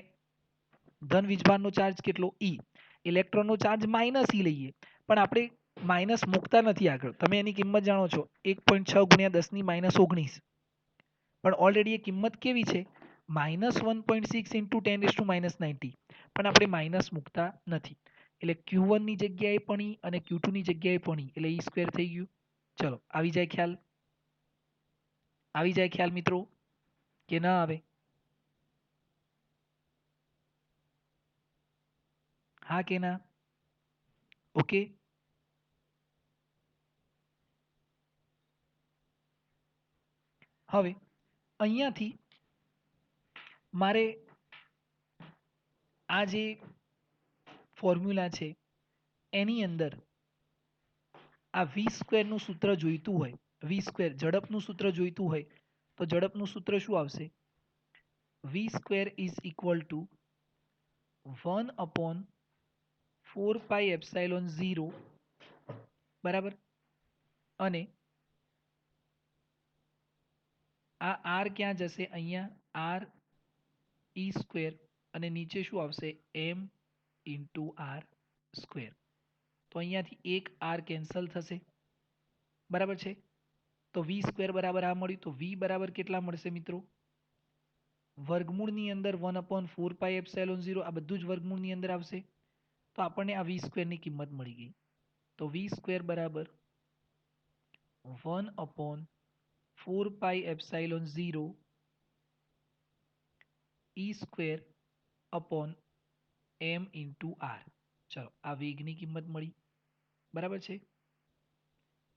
ધન વીજભારનો ચાર્જ કેટલો? E. ઇલેક્ટ્રોનનો ચાર્જ -E લઈએ, પણ આપણે માઇનસ મૂકતા નથી આગળ. તમે એની કિંમત જાણો છો 1.6 × 10⁻−19. પણ ઓલરેડી એ કિંમત કેવી છે? -1.6 × 10⁻90. પણ આપણે માઇનસ મૂકતા નથી એટલે Q1 ની જગ્યાએ પણ E અને Q2 ની જગ્યાએ પણ E એટલે E² થઈ ગયું. ચલો, આવી જાય ખ્યાલ મિત્રો કે ના આવે? હા કે ના? ઓકે. હવે અહીંયાથી મારે આ જે ફોર્મ્યુલા છે એની અંદર આ v² નું સૂત્ર જોઈતું હોય, v² ઝડપનું સૂત્ર જોઈતું હોય, તો ઝડપનું સૂત્ર શું આવશે? v² ઇઝ ઇક્વલ ટુ 1/4πε0, બરાબર. અને આ આર ક્યાં જશે? અહીંયા આર ઈ સ્ક્વેર અને નીચે શું આવશે? એમ ઇન્ટુ આર સ્ક્વેર. તો અહીંયાથી એક આર કેન્સલ થશે, બરાબર છે. તો વી સ્ક્વેર બરાબર આ મળ્યું. તો વી બરાબર કેટલા મળશે મિત્રો? વર્ગમૂળની અંદર 1/4πε0, આ બધું જ વર્ગમૂળની અંદર આવશે. તો આપણને આ વી સ્ક્વેરની કિંમત મળી ગઈ. તો વી સ્ક્વેર બરાબર 1/4πε0 ઈ સ્ક્વેર અપોન એમ ઇન્ટુ આર. ચલો, આ વેગની કિંમત મળી, બરાબર છે.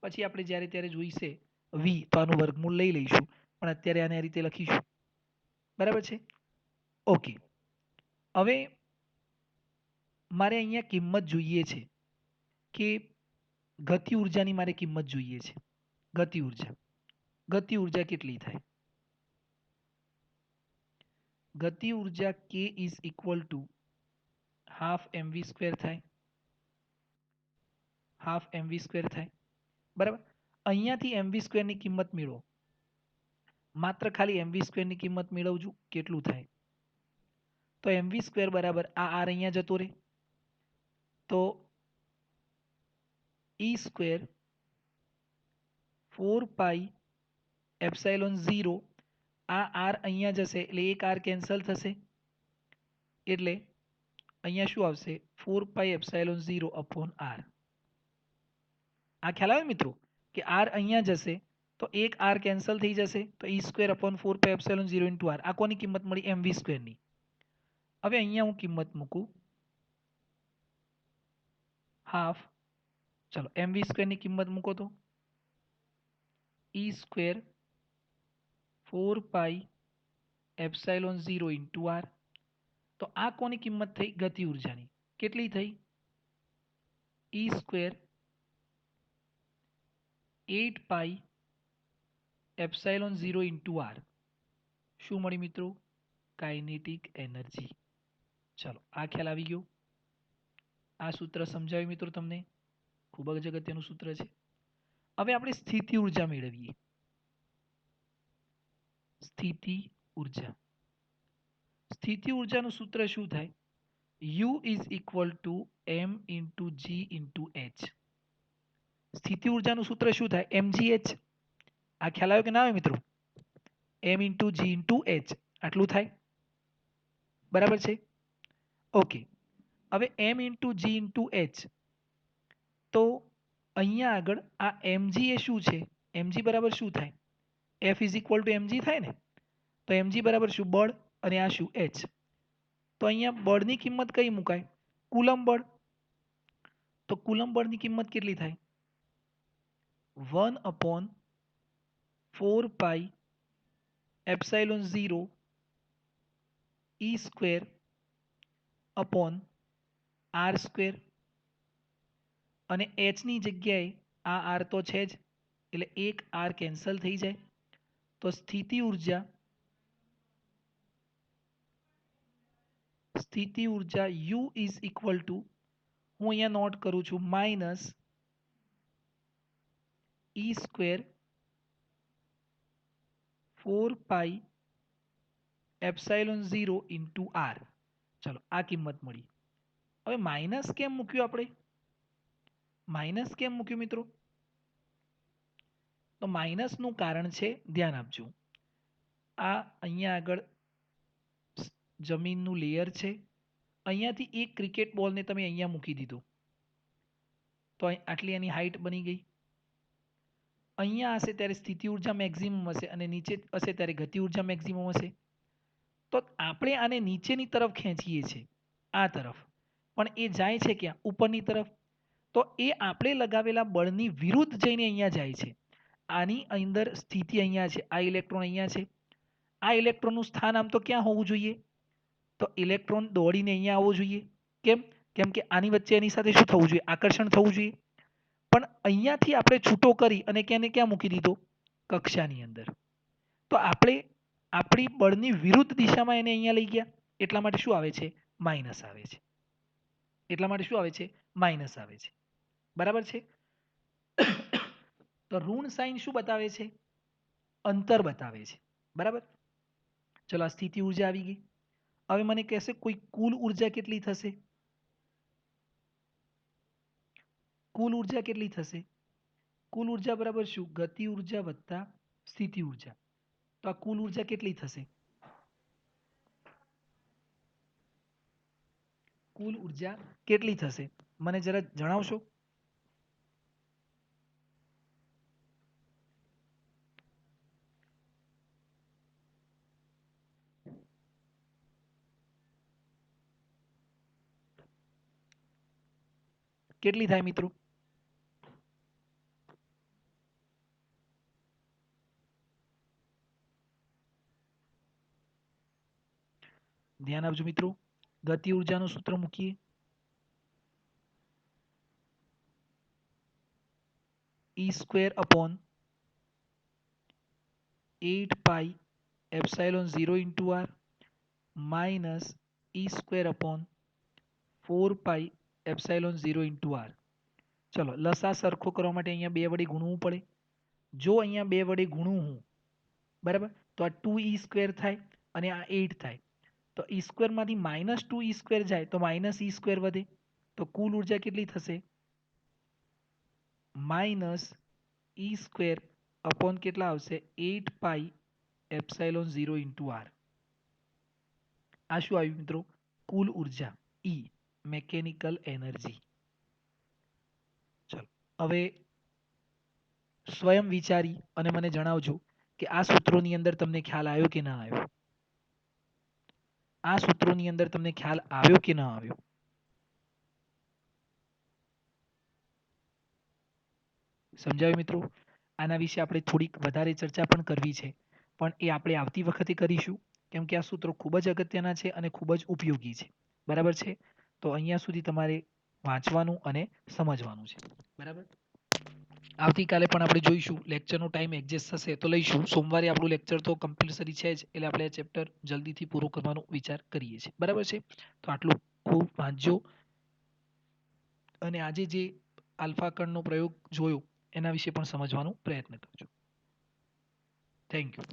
પછી આપણે જ્યારે ત્યારે જોઈશે વી તો આનું વર્ગમૂળ લઈ લઈશું, પણ અત્યારે આને આ રીતે લખીશું, બરાબર છે. ઓકે, હવે મારે અહીંયા કિંમત જોઈએ છે કે ગતિ ઉર્જાની મારે કિંમત જોઈએ છે. ગતિ ઉર્જા કેટલી થાય? ગતિ ઉર્જા K is equal two half mv square થાય, હાફ mv સ્ક્વેર થાય, બરાબર. અહીંયાથી mv સ્ક્વેરની કિંમત મેળવો, માત્ર ખાલી mv સ્ક્વેરની કિંમત મેળવજો કેટલું થાય. તો mv સ્ક્વેર બરાબર આ આર અહીંયા જતો રહે, તો ઈ સ્ક્વેર 4πε0, આ આર અહીંયા જશે એટલે એક આર કેન્સલ થશે, એટલે અહીંયા શું આવશે? 4πε0 અપોન આર. આ ખ્યાલ આવે મિત્રો કે આર અહીંયા જશે તો એક આર કેન્સલ થઈ જશે, તો ઈ સ્ક્વેર અપોન 4πε0 ઇન્ટુ આર. આ કોની કિંમત મળી? mv સ્ક્વેરની. હવે અહીંયા હું કિંમત મૂકું હાફ. ચલો, mv સ્ક્વેરની કિંમત મૂકો તો ઈ સ્ક્વેર 4πε0 ઇન્ટુ આર. તો આ કોની કિંમત થઈ? ગતિ ઉર્જાની. કેટલી થઈ? ઈ સ્ક્વેર 8πε0 ઇન્ટુ આર. શું મળી મિત્રો? Kinetic energy. ચલો, આ ખ્યાલ આવી ગયો. આ સૂત્ર સમજાવ્યું મિત્રો તમને? ખૂબ જ અગત્યનું સૂત્ર છે. હવે આપણે સ્થિતિ ઉર્જા મેળવીએ. સ્થિતિ ઉર્જા. સ્થિતિ ઉર્જાનું સૂત્ર શું થાય? U is equal to M into G into H. સ્થિતિ ઉર્જાનું સૂત્ર શું થાય? mgh. આ ખ્યાલ આવ્યો કે ના આવે મિત્રો? એમ ઇન્ટુ જી ઇન્ટુ એચ આટલું થાય, બરાબર છે. ઓકે, હવે એમ ઇન્ટુ જી ઇન્ટુ એચ. તો અહીંયા આગળ આ mg એ શું છે? mg બરાબર શું થાય? F is equal two mg થાય ને. તો mg બરાબર શું? બળ. અને આ શું? h. તો અહીંયા બળની કિંમત કઈ મુકાય? કુલમ બળ. તો કુલમ બળની કિંમત કેટલી થાય? 1/4πε0 ઈ સ્ક્વેર અપોન આર સ્ક્વેર. અને એચની જગ્યાએ આ આર તો છે જ, એટલે એક આર કેન્સલ થઈ જાય. તો સ્થિતિ ઉર્જા યુ ઇઝ ઇક્વલ ટુ, હું અહીંયા નોટ કરું છું, માઇનસ ઈ સ્ક્વેર 4πε0 ઇન્ટુ આર. ચલો, આ કિંમત મળી. હવે માઇનસ કેમ મૂક્યું આપણે? માઇનસ કેમ મૂક્યું મિત્રો? તો માઇનસનું કારણ છે, ધ્યાન આપજો, આ અહીંયા આગળ જમીનનું લેયર છે. અહીંયાથી એક ક્રિકેટ બોલને તમે અહીંયા મૂકી દીધો તો આટલી એની હાઈટ બની ગઈ. અહીંયા હશે ત્યારે સ્થિતિ ઉર્જા મેક્સિમમ હશે અને નીચે હશે ત્યારે ગતિ ઉર્જા મેક્સિમમ હશે. તો આપણે આને નીચેની તરફ ખેંચીએ છીએ, આ તરફ, પણ એ જાય છે ક્યાં? ઉપરની તરફ. તો એ આપણે લગાવેલા બળની વિરુદ્ધ જઈને અહીંયા જાય છે. આની અંદર સ્થિતિ અહીંયા છે, આ ઇલેક્ટ્રોન અહીંયા છે. આ ઇલેક્ટ્રોનનું સ્થાન આમ તો ક્યાં હોવું જોઈએ? તો ઇલેક્ટ્રોન દોડીને અહીંયા આવવો જોઈએ. કેમ? કેમ કે આની વચ્ચે એની સાથે શું થવું જોઈએ? આકર્ષણ થવું જોઈએ. પણ અહીંયાથી આપણે છૂટો કરી અને ક્યાં મૂકી દીધો? કક્ષાની અંદર. તો આપણે આપણી બળની વિરુદ્ધ દિશામાં એને અહીંયા લઈ ગયા, એટલા માટે શું આવે છે? માઇનસ આવે છે. એટલા માટે શું આવે છે? માઇનસ આવે છે, બરાબર છે. તો ઋણ સાઇન શું બતાવે છે? અંતર બતાવે છે. બરાબર. ચલો આ સ્થિતિ ઉર્જા આવી ગઈ. હવે મને કહેશે કોઈ કુલ ઉર્જા કેટલી થશે? કુલ ઉર્જા કેટલી થશે? કુલ ઉર્જા બરાબર શું? ગતિ ઉર્જા વત્તા સ્થિતિ ઉર્જા. તો આ કુલ ઉર્જા કેટલી થશે? કુલ ઉર્જા કેટલી થશે મને જરા જણાવશો? કેટલી થાય મિત્રો? ધ્યાન આપજો મિત્રો. ગતિ ઉર્જાનું સૂત્ર મૂકીએ. E² upon 8 pi epsilon 0 into R minus E² upon 4 pi epsilon 0 into R. ચલો લસા સરખો કરવા માટે અહીંયા બે વડે ગુણવું પડે. જો અહીંયા બે વડે ગુણું હું, બરાબર, તો આ 2E² થાય અને આ 8 થાય. તો E² માંથી -2E² જાય તો -E² વધે. તો કુલ ઉર્જા કેટલી થશે? -E² अपॉन કેટલા આવશે? 8 પાઈ એપ્સિલોન 0 ઇન્ટુ આર. આ શું આવ્યું મિત્રો? કુલ ઉર્જા E, મેકેનિકલ એનર્જી. ચલો હવે સ્વયં વિચારી અને મને જણાવજો કે આ સૂત્રોની અંદર તમને ખ્યાલ આવ્યો કે ના આવ્યો? આ સૂત્રોની અંદર તમને ખ્યાલ આવ્યો કે ના આવ્યો? સમજાવ્યું મિત્રો? આના વિશે આપણે થોડીક વધારે ચર્ચા પણ કરવી છે, પણ એ આપણે આવતી વખતે કરીશું, કેમ કે આ સૂત્રો ખૂબ જ અગત્યના છે અને ખૂબ જ ઉપયોગી છે. બરાબર છે? તો અહીંયા સુધી તમારે વાંચવાનું અને સમજવાનું છે. બરાબર. આવતીકાલે પણ આપણે જોઈશું, લેક્ચરનો ટાઈમ એડજસ્ટ થશે તો લઈશું. સોમવારે આપણું લેક્ચર તો કમ્પલસરી છે જ, એટલે આપણે ચેપ્ટર જલ્દીથી પૂરો કરવાનો વિચાર કરીએ છીએ. બરાબર છે? તો આટલું ખૂબ વાંચજો અને આજે જે આલ્ફા કણનો પ્રયોગ જોયો એના વિશે પણ સમજવાનો પ્રયત્ન કરજો. Thank you.